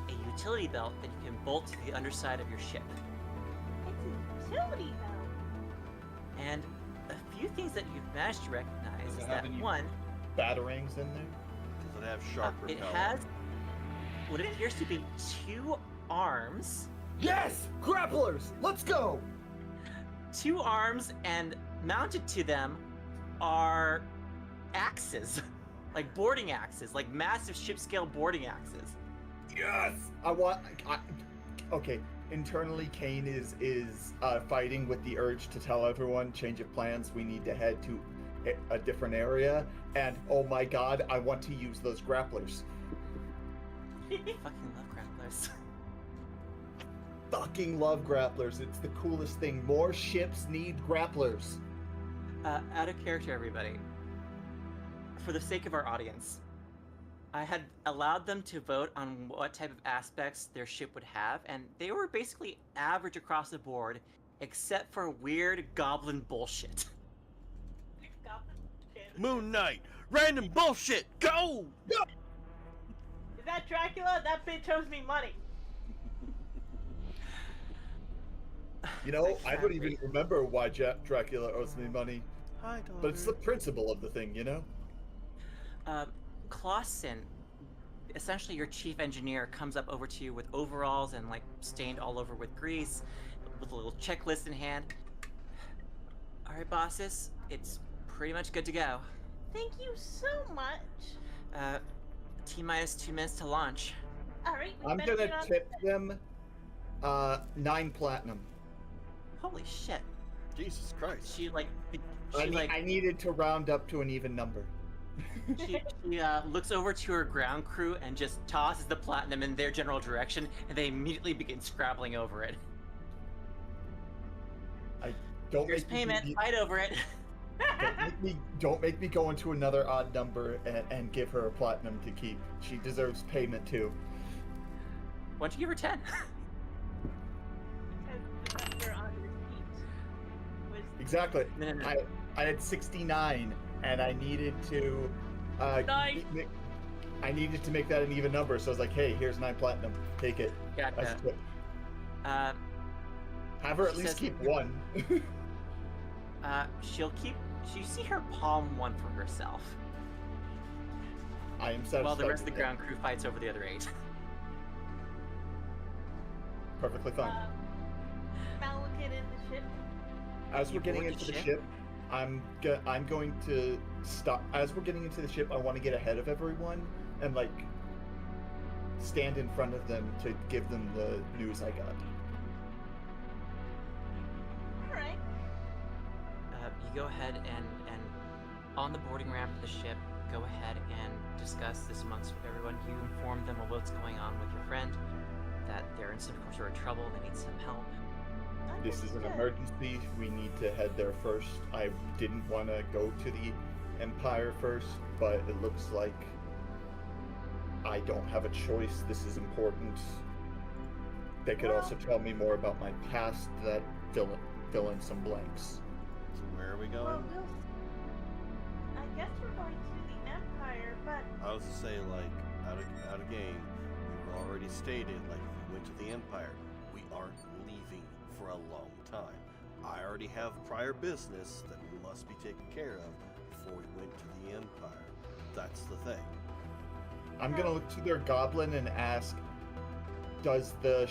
a utility belt that you can bolt to the underside of your ship. It's a utility belt. And a few things that you've managed to recognize Does it is have that any one, Batarangs in there? Does it have sharp it repellent? has what appears to be 2 arms. Yes! Grapplers! Let's go! 2 arms, and mounted to them are axes. Like boarding axes, like massive ship-scale boarding axes. Yes! Okay, internally Kane is fighting with the urge to tell everyone, change of plans, we need to head to a different area, and oh my god, I want to use those grapplers. Fucking love grapplers. Fucking love grapplers, it's the coolest thing. More ships need grapplers. Out of character, everybody. For the sake of our audience, I had allowed them to vote on what type of aspects their ship would have, and they were basically average across the board, except for weird goblin bullshit. Goblin shit. Moon Knight! Random bullshit! Go! Is that Dracula? That bitch owes me money. You know, I don't Exactly. even remember why Dracula owes me money, Hi, daughter. but it's the principle of the thing, you know? Clausen, essentially your chief engineer, comes up over to you with overalls and like stained all over with grease, with a little checklist in hand. All right, bosses, it's pretty much good to go. Thank you so much. T-minus 2 minutes to launch. All right, we I'm better gonna get on- tip them 9 platinum. Holy shit! Jesus Christ. She I needed to round up to an even number. she looks over to her ground crew and just tosses the platinum in their general direction, and they immediately begin scrabbling over it. Don't Here's make me payment. do- Fight over it. don't make me go into another odd number and give her a platinum to keep. She deserves payment too. Why don't you give her 10? Because the number on repeat was Exactly. No. I had 69, and I needed to. Nine. I needed to make that an even number, so I was like, "Hey, here's 9 platinum. Take it." As Gotcha. a tip. Uh, Have her at She least says- keep 1. she'll keep. You see her palm 1 for herself, I am satisfied. while the rest of the with that. ground crew fights over the other 8. Perfectly fine. Now we'll get in the ship. As You we're getting board the into the ship? ship, I'm going to stop. As we're getting into the ship, I want to get ahead of everyone and like stand in front of them to give them the news I got. All right. You go ahead and on the boarding ramp of the ship, go ahead and discuss this amongst everyone. You inform them of what's going on with your friend, that they're in some sort of trouble, they need some help. This is an Understood. emergency. We need to head there first. I didn't want to go to the Empire first, but it looks like I don't have a choice. This is important. They could also tell me more about my past that fill in some blanks. So where are we Well, going? I guess we're going to the Empire, but I was to say, like, out of game, we were already stated, like, if we went to the Empire, we aren't leaving for a long time. I already have prior business that must be taken care of before we went to the Empire. That's the thing. I'm gonna look to their goblin and ask, does the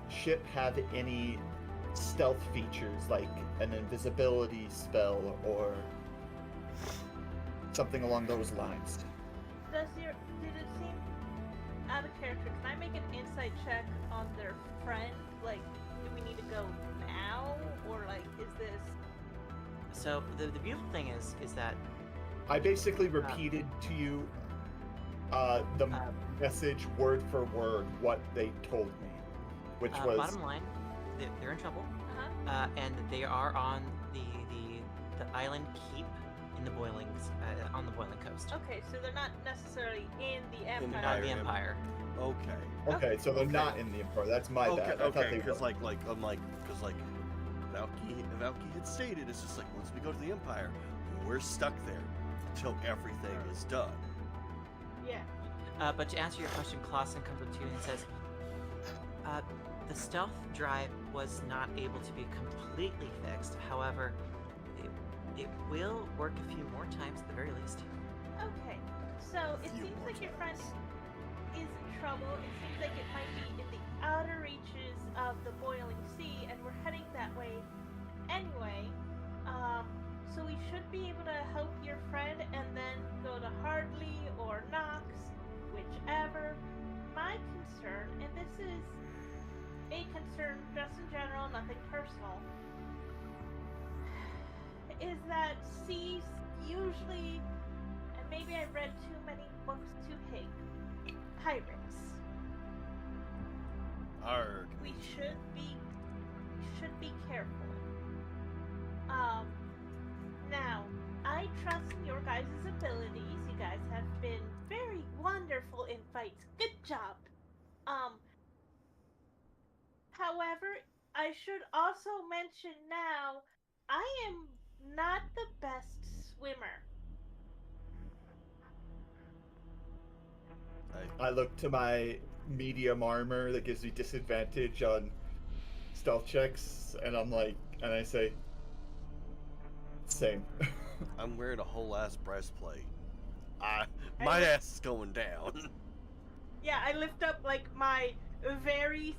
ship have any stealth features, like an invisibility spell or something along those lines? Did it seem out of character? Can I make an insight check on their friend? Like, do we need to go now, or like, is this? So the beautiful thing is that I basically repeated to you the message word for word what they told me, which was bottom line, they're in trouble, and they are on the island keep in the on the boiling coast. Okay, so they're not necessarily in the Empire. Not the Empire. Okay. okay. So they're not in the Empire. That's my bad. I thought Okay. they Because were. because Valky had stated, it's just like once we go to the Empire, we're stuck there until everything is done. Yeah. But to answer your question, Clausen comes up to you and says, the stealth drive was not able to be completely fixed. However, it will work a few more times at the very least. Okay. So it seems like your friend is in trouble. It seems like it might be in the outer reaches of the boiling sea, and we're heading that way anyway. So we should be able to help your friend and then go to Hardley or Knox, whichever. My concern, and this is a concern just in general, nothing personal, is that seas usually, and maybe I've read too many books to hate, pirates. Arg. We should be careful. Now, I trust in your guys' abilities. You guys have been very wonderful in fights. Good job. However, I should also mention now, I am not the best swimmer. I look to my medium armor that gives me disadvantage on stealth checks, and I say, same. I'm wearing a whole ass breastplate. My ass is going down. Yeah, I lift up like my very...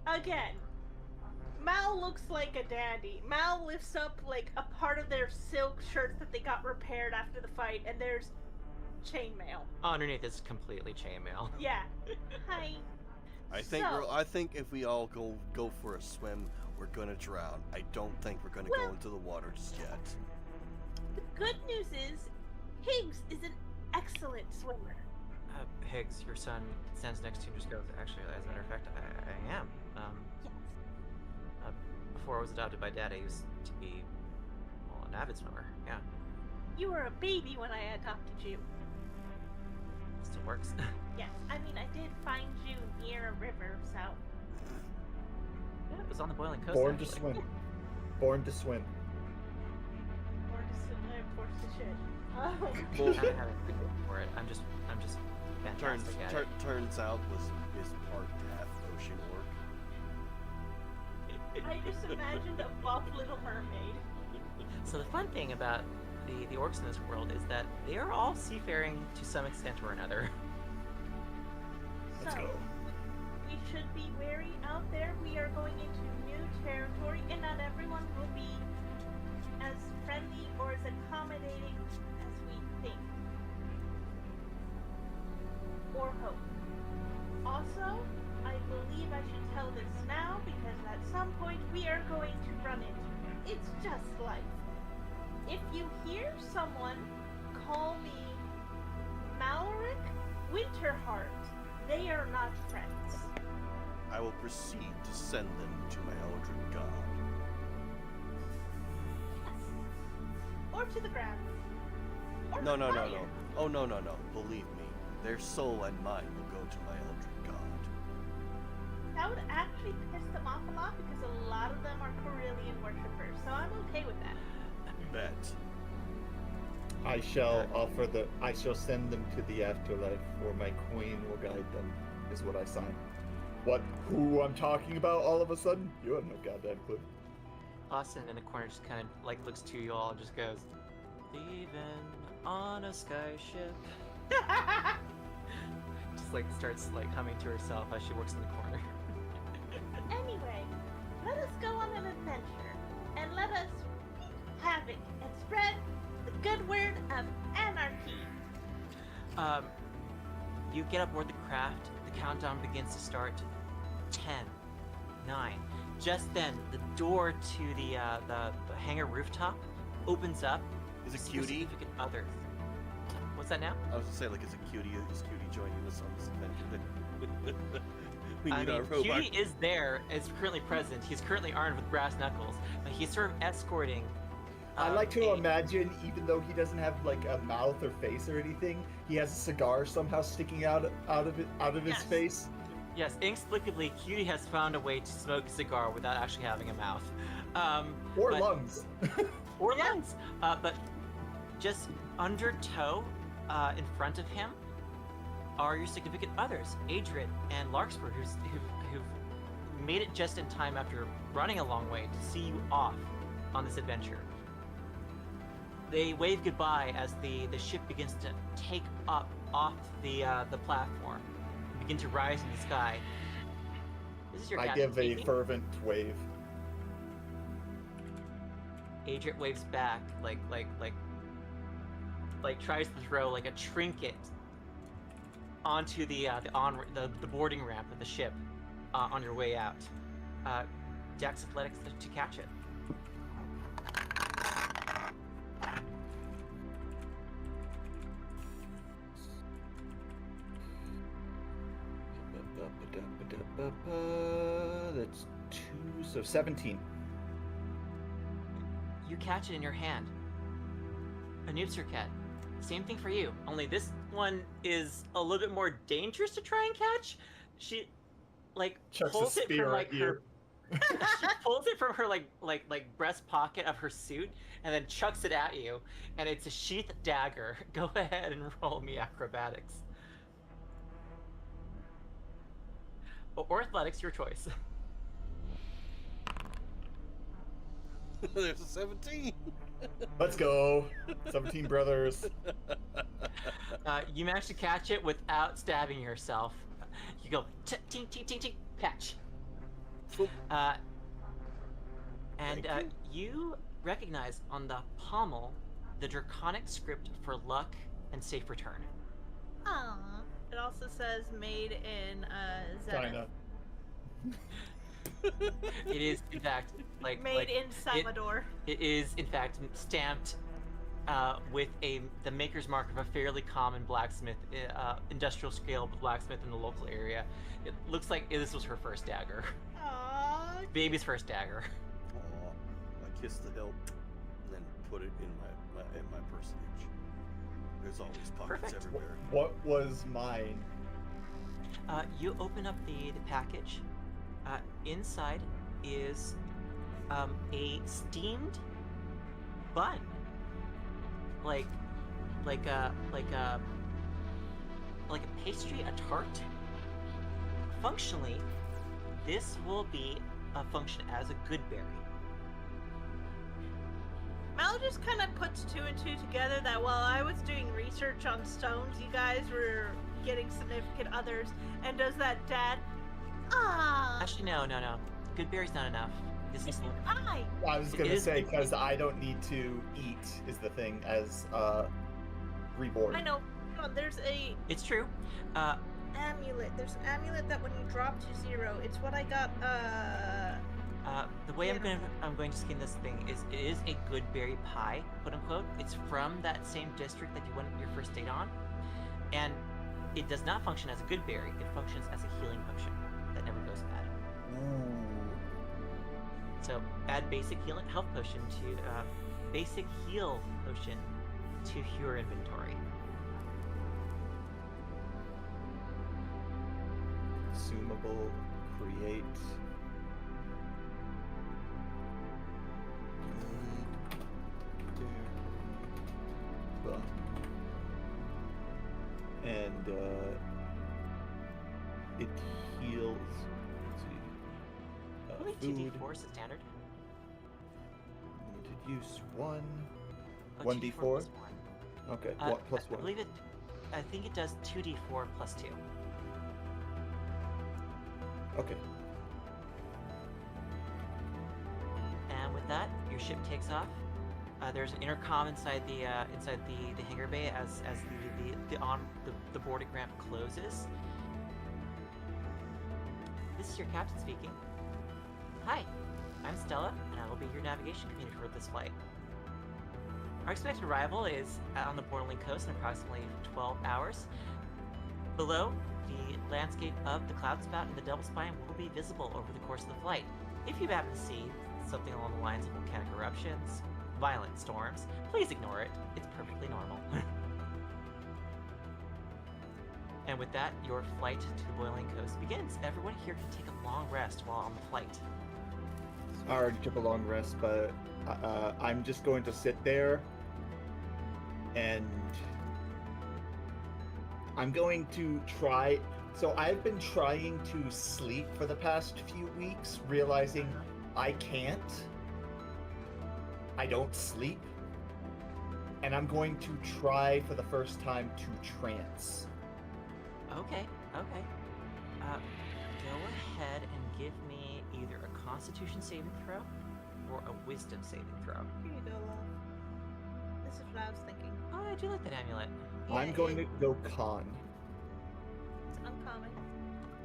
Again, Mal looks like a dandy. Mal lifts up like a part of their silk shirts that they got repaired after the fight, and there's chainmail. Underneath is completely chainmail. Yeah. Hi. I think if we all go for a swim, we're gonna drown. I don't think we're gonna go into the water just yet. The good news is, Higgs is an excellent swimmer. Higgs, your son stands next to you and just goes, actually, as a matter of fact, I am. Yes. Before I was adopted by Dad, I used to be, well, an avid swimmer, yeah. You were a baby when I adopted you. Still works. Yes, I mean, I did find you near a river, so... Yeah, it was on the boiling coast, Born actually. to swim. Born to swim. Forced to shit. I don't have a good for it. I'm just fantastic at it. Turns out is part half ocean orc. I just imagined a buff Little Mermaid. So the fun thing about the orcs in this world is that they are all seafaring to some extent or another. Let's So, go. we should be wary out there. We are going into new territory, and not everyone will be as friendly or as accommodating as we think. Or hope. Also, I believe I should tell this now because at some point we are going to run into it. It's just life. If you hear someone call me Maloric, Winterheart, they are not friends. I will proceed to send them to my Eldritch God. Or to the ground. Or No. fire. Oh, no. Believe me, their soul and mine will go to my Eldritch God. That would actually piss them off a lot because a lot of them are Corellian worshippers, so I'm okay with that. Bet. I shall send them to the afterlife, or my queen will guide them, is what I sign. Who I'm talking about all of a sudden? You have no goddamn clue. Austin in the corner just kind of like looks to you all and just goes, "Leaving on a skyship." Just like starts like humming to herself as she works in the corner. Anyway, let us go on an adventure, and let us wreak havoc and spread the good word of anarchy. You get aboard the craft. The countdown begins to start. 10, 9. Just then, the door to the hangar rooftop opens up. Is it Super Cutie? significant others. What's that now? I was gonna say, like, is Cutie joining us on this adventure? We I need mean, our robot. Cutie is there, is currently present. He's currently armed with brass knuckles, but he's sort of escorting. I like to a- imagine, even though he doesn't have like a mouth or face or anything, he has a cigar somehow sticking out of his Yes. face. Yes, inexplicably, Cutie has found a way to smoke a cigar without actually having a mouth. Or but- lungs. Or lungs. But just under toe, in front of him, are your significant others, Adrit and Larkspur, who've made it just in time after running a long way to see you off on this adventure. They wave goodbye as the ship begins to take up off the platform and begin to rise in the sky. This is your I captain give a speaking. fervent wave. Adrit waves back, like tries to throw like a trinket onto the boarding ramp of the ship on your way out. Dex Athletics to catch it. That's 2, so 17. You catch it in your hand. A noob circuit. Same thing for you. Only this one is a little bit more dangerous to try and catch. She like Chucks a pulls it spear from like at her. She pulls it from her like breast pocket of her suit and then chucks it at you, and it's a sheath dagger. Go ahead and roll me acrobatics. Or athletics, your choice. There's a 17. Let's go. 17 brothers. You manage to catch it without stabbing yourself. You go ting ting ting ting catch. Boop. And Thank you recognize on the pommel the draconic script for luck and safe return. Aww. It also says made in Zenith. China. It is in fact Made in Salvador. It is in fact stamped with the maker's mark of a fairly common blacksmith, industrial scale blacksmith in the local area. It looks like this was her first dagger. Aww. Baby's first dagger. Aw, I kiss the hilt and then put it in my personage. There's always pockets Perfect. everywhere. What was mine? You open up the package. Inside is a steamed bun, like a pastry, a tart. Functionally, this will function as a good berry. Mel just kind of puts 2 and 2 together that while I was doing research on stones, you guys were getting significant others, and does that dad? Ah. Actually, no. Good berry's not enough. This is I. I was It gonna is- say, because I don't need to eat, is the thing, as reborn. I know. Come on, there's a it's true. amulet. There's an amulet that when you drop to 0, it's what I got. The way I'm Yeah. going to skin this thing is it is a good berry pie, quote unquote. It's from that same district that you went your first date on, and it does not function as a good berry. It functions as a healing potion that never goes bad. Ooh. So add basic healing health potion to basic heal potion to your inventory. Consumable, create. And it heals. Let's see. Only Food. 2d4 is the standard. use 1. Oh, 1d4? 2d4 +1. Okay, what plus I 1? believe it. I think it does 2d4 +2. Okay. And with that, your ship takes off. There's an intercom inside the hangar bay as the boarding ramp closes. This is your captain speaking. Hi, I'm Stella, and I will be your navigation computer for this flight. Our expected arrival is on the Borderland coast in approximately 12 hours. Below, the landscape of the cloud spout and the double spine will be visible over the course of the flight. If you happen to see something along the lines of volcanic eruptions, violent storms, please ignore it. It's perfectly normal. And with that, your flight to the boiling coast begins. Everyone here can take a long rest while on the flight. I already took a long rest, but I'm just going to sit there and I'm going to try. So I've been trying to sleep for the past few weeks, realizing I can't. I don't sleep. And I'm going to try for the first time to trance. Okay. Go ahead and give me either a Constitution saving throw or a Wisdom saving throw. Here you go, love. This is what I was thinking. Oh, I do like that amulet. Yeah, I'm going to go con. It's uncommon.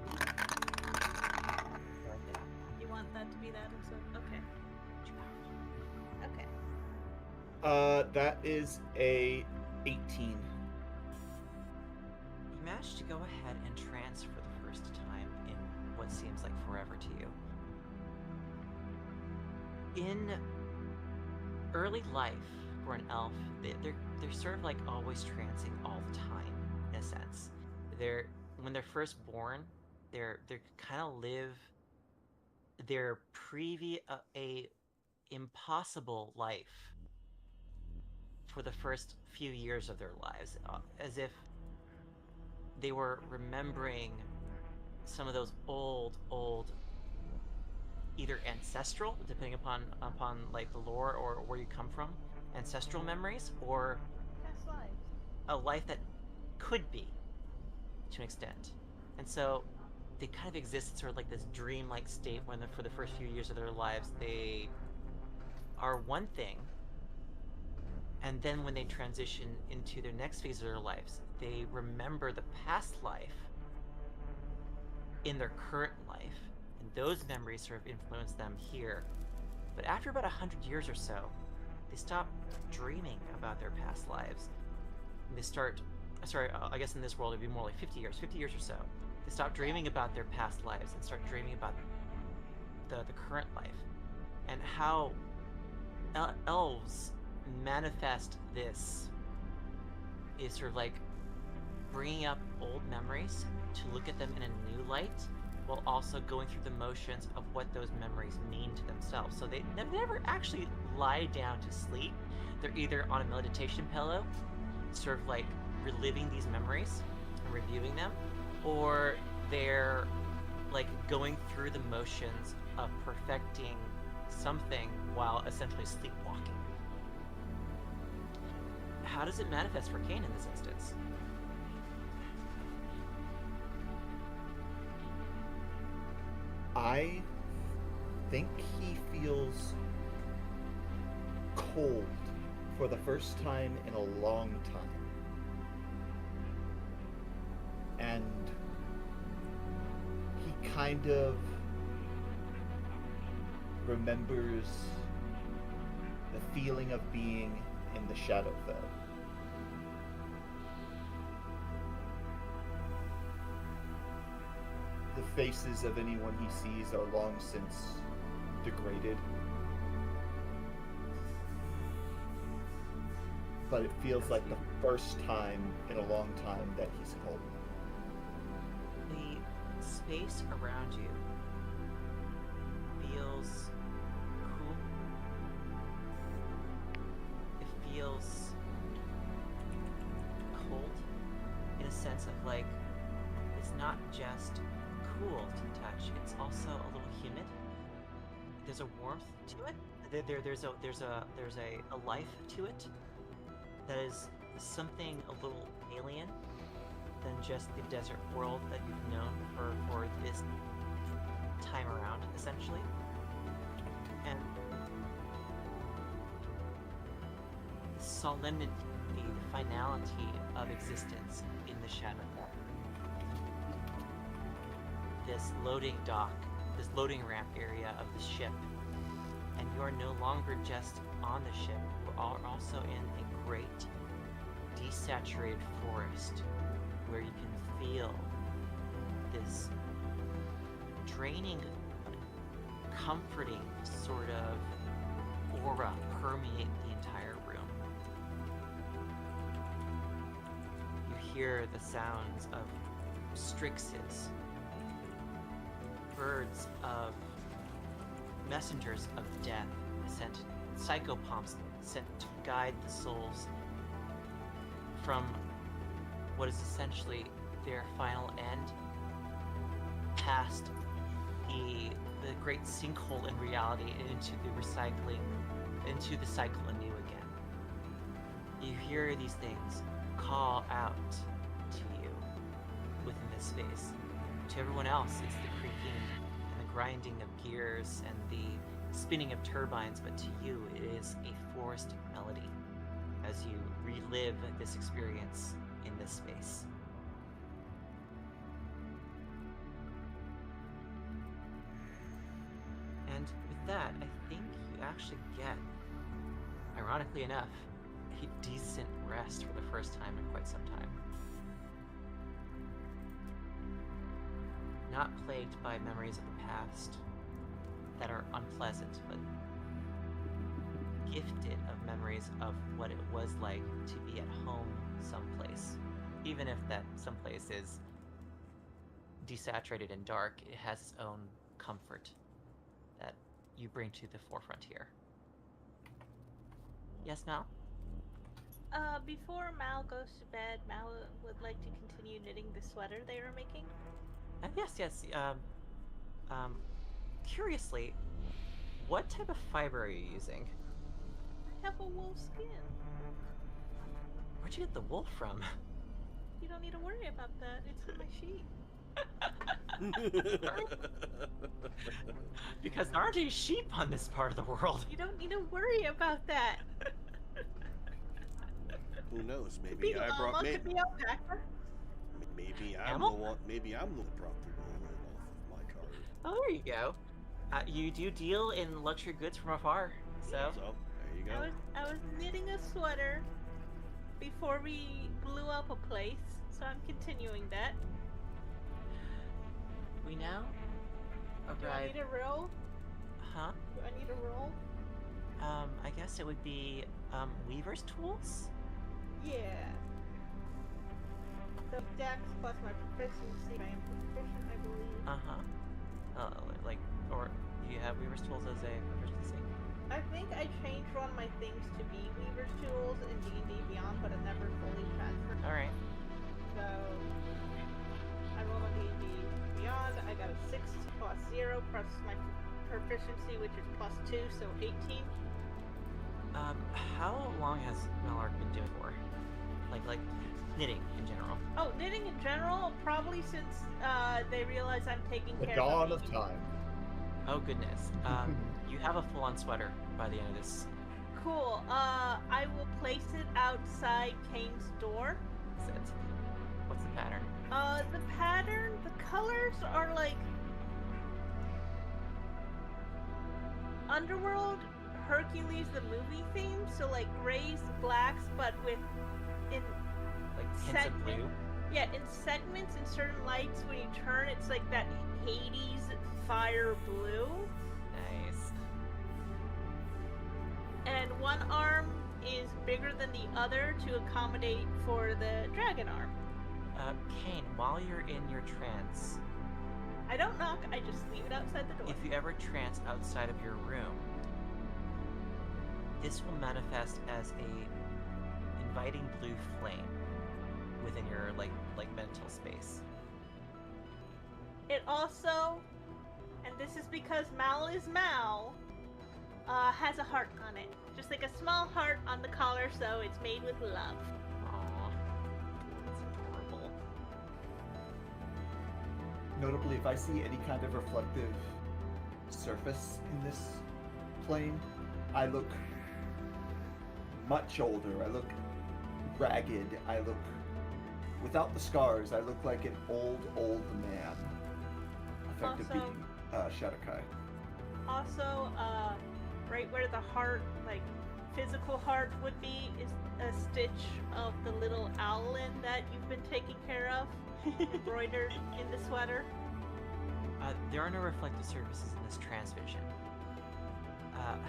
I like that. You want that to be that instead? Okay. Okay. That is a 18. You managed to go ahead and trance for the first time in what seems like forever to you. In early life, for an elf, they're sort of like always trancing all the time, in a sense. When they're first born, they kind of live their a impossible life for the first few years of their lives, as if they were remembering some of those old either ancestral, depending upon like the lore or where you come from, ancestral memories, or Past lives. a life that could be, to an extent. And so they kind of exist in sort of like this dreamlike state when for the first few years of their lives they are one thing, and then when they transition into their next phase of their lives, they remember the past life in their current life, and those memories sort of influence them here. But after about 100 years or so, they stop dreaming about their past lives. And they start, I guess in this world it'd be more like 50 years or so. They stop dreaming about their past lives and start dreaming about the current life. And how elves manifest this is sort of like bringing up old memories to look at them in a new light, while also going through the motions of what those memories mean to themselves. So they never actually lie down to sleep. They're either on a meditation pillow, sort of like reliving these memories and reviewing them, or they're like going through the motions of perfecting something while essentially sleepwalking. How does it manifest for Kane in this instance? I think he feels cold for the first time in a long time. And he kind of remembers the feeling of being in the Shadowfell. The faces of anyone he sees are long since degraded. But it feels like the first time in a long time that he's home. The space around you feels cool. It feels cold in a sense of like, it's not just cool to touch, it's also a little humid. There's a warmth to it there's a life to it that is something a little alien than just the desert world that you've known for this time around, essentially. And the solemnity, the finality of existence in the shadow. This loading dock, this loading ramp area of the ship, and you're no longer just on the ship, you are also in a great desaturated forest where you can feel this draining, comforting sort of aura permeate the entire room. You hear the sounds of strixes, birds of messengers of death sent, psychopomps sent to guide the souls from what is essentially their final end past the great sinkhole in reality and into the recycling, into the cycle anew again. You hear these things call out to you within this space. To everyone else, it's the creaking and the grinding of gears and the spinning of turbines, but to you, it is a forest melody as you relive this experience in this space. And with that, I think you actually get, ironically enough, a decent rest for the first time in quite some time. Not plagued by memories of the past that are unpleasant, but gifted of memories of what it was like to be at home someplace. Even if that someplace is desaturated and dark, it has its own comfort that you bring to the forefront here. Yes, Mal? Before Mal goes to bed, Mal would like to continue knitting the sweater they were making. Yes. Curiously, what type of fiber are you using? I have a wolf skin. Where'd you get the wool from? You don't need to worry about that. It's in my sheet. Because there aren't any sheep on this part of the world. You don't need to worry about that. Who knows? Could Maybe be I llama, brought could be alpaca. maybe I'm the Camel? one. Maybe I'm the one that dropped the wool in off of my card. Oh, there you go. You do deal in luxury goods from afar, so. So there you go. I was knitting a sweater before we blew up a place, so I'm continuing that. We now Do I arrive. need a roll? Huh? Do I need a roll? I guess it would be weaver's tools. Yeah. The dex plus my proficiency. I am proficient, I believe. Or do you have weaver's tools as a proficiency? I think I changed one of my things to be Weaver's Tools in D&D Beyond, but it never fully transferred. All right. So I rolled on D&D Beyond. I got a 6 plus 0 plus my proficiency, which is plus 2, so 18. How long has Mallark been doing for? Like knitting in general. Oh, knitting in general, probably since they realize I'm taking The care dawn of of me. time. Oh goodness. You have a full-on sweater by the end of this. Cool. I will place it outside Kane's door. Set. What's the pattern? The pattern, the colors are like Underworld, Hercules the movie theme, so like grays, blacks, but with in Like hints of blue. yeah, in segments in certain lights when you turn it's like that Hades fire blue. Nice. And one arm is bigger than the other to accommodate for the dragon arm. Kane, while you're in your trance, I don't knock, I just leave it outside the door. if you ever trance outside of your room, this will manifest as a inviting blue flame within your like mental space. It also, and this is because Mal is Mal, has a heart on it. Just like a small heart on the collar, so it's made with love. Aww. That's adorable. Notably, if I see any kind of reflective surface in this plane, I look much older. I look ragged. I look, without the scars, I look like an old man. Effective Also- being Shadakai. Also, right where the heart, like physical heart would be, is a stitch of the little owlin that you've been taking care of, embroidered in the sweater. There are no reflective surfaces in this transvision.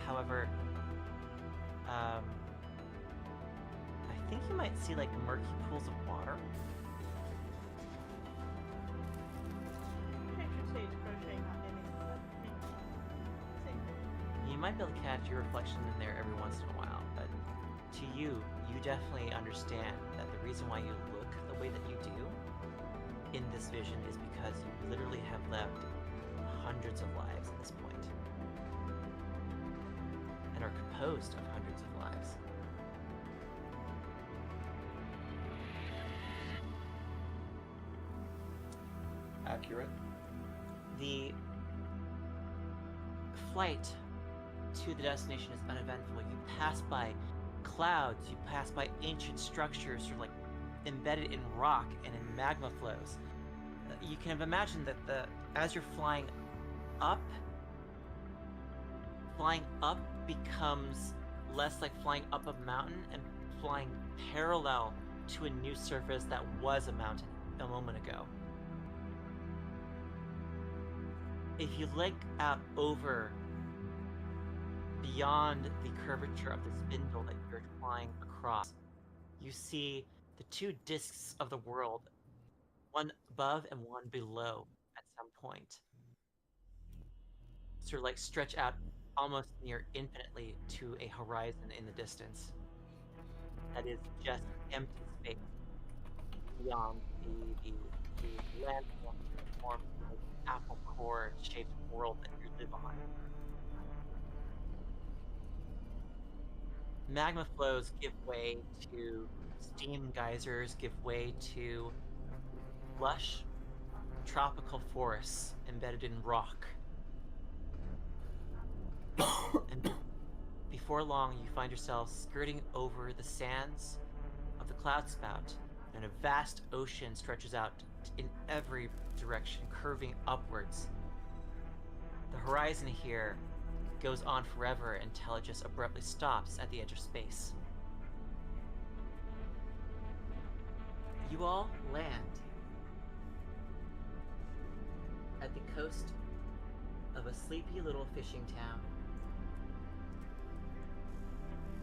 However, I think you might see like murky pools of water. I should say it's crochet, not knitting, but You might be able to catch your reflection in there every once in a while, but to you, you definitely understand that the reason why you look the way that you do in this vision is because you literally have left hundreds of lives at this point, and are composed of hundreds of lives. Accurate. The flight to the destination is uneventful. You pass by clouds, you pass by ancient structures, sort of like embedded in rock and in magma flows. You can have imagined that as you're flying up becomes less like flying up a mountain and flying parallel to a new surface that was a mountain a moment ago. If you look out over beyond the curvature of the spindle that you're flying across, you see the two discs of the world, one above and one below at some point, sort of like stretch out almost near infinitely to a horizon in the distance that is just empty space beyond the landform formed of apple core shaped world that you live on. Magma flows give way to steam geysers, give way to lush tropical forests embedded in rock. And before long, you find yourself skirting over the sands of the cloud spout, and a vast ocean stretches out in every direction, curving upwards. The horizon here goes on forever until it just abruptly stops at the edge of space. You all land at the coast of a sleepy little fishing town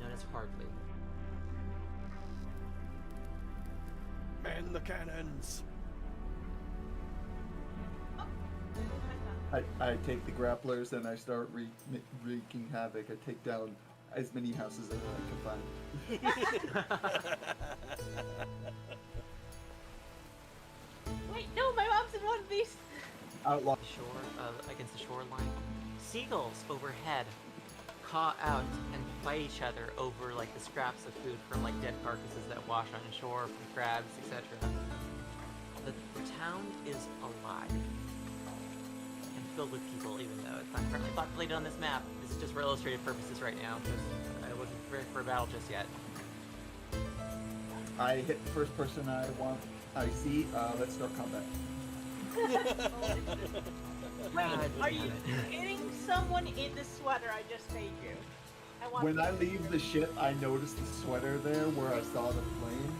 known as Hardley. Man the cannons! I take the grapplers and I start wreaking havoc. I take down as many houses as I can find. Wait, no, my mom's in one of these. Outlaw. Against the shoreline. Seagulls overhead caw out and fight each other over like the scraps of food from like dead carcasses that wash on shore, from crabs, etc. The town is alive and filled with people, even though it's not currently populated on this map. This is just for illustrative purposes right now, because I wasn't ready for a battle just yet. I hit the first person I see. Let's start combat. Wait, are you hitting someone in the sweater I just made you? When I leave the ship, I notice the sweater there where I saw the flame.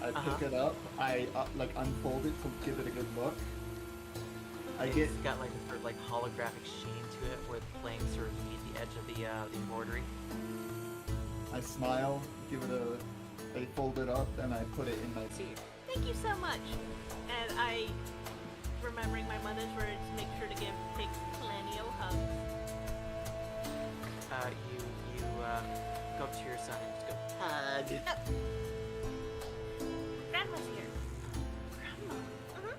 I pick it up. I like unfold it to give it a good look. It's got like a sort of like holographic sheen to it, where the flames sort of meet the edge of the embroidery. I smile, give it I fold it up, and I put it in my teeth. Thank you so much. And I, remembering my mother's words, make sure to give pigs plenty of hugs. You go up to your son and just go, hug. Yep. Grandma's here. Grandma. Mm-hmm.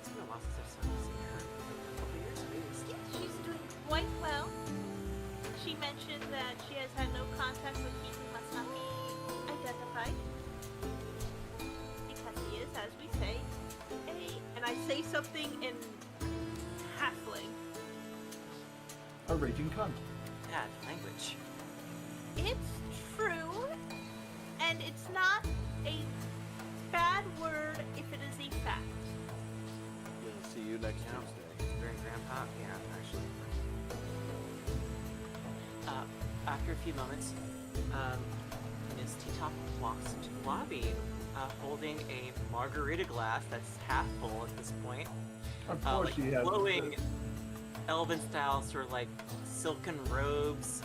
It's been a while since I've seen her. Like a couple years maybe. Yes, she's doing quite well. She she mentioned that she has had no contact with he who must not be identified. Because he is, as we say, and I say something in halfling. A raging cunt. Bad language. It's true, and it's not a bad word if it is a fact. Yeah, see you next Yeah. Tuesday. Very grandpa? Yeah, actually. After a few moments, Miss T-Top walks into the lobby, holding a margarita glass that's half full at this point. Of course Like she has. glowing elven style, sort of like silken robes,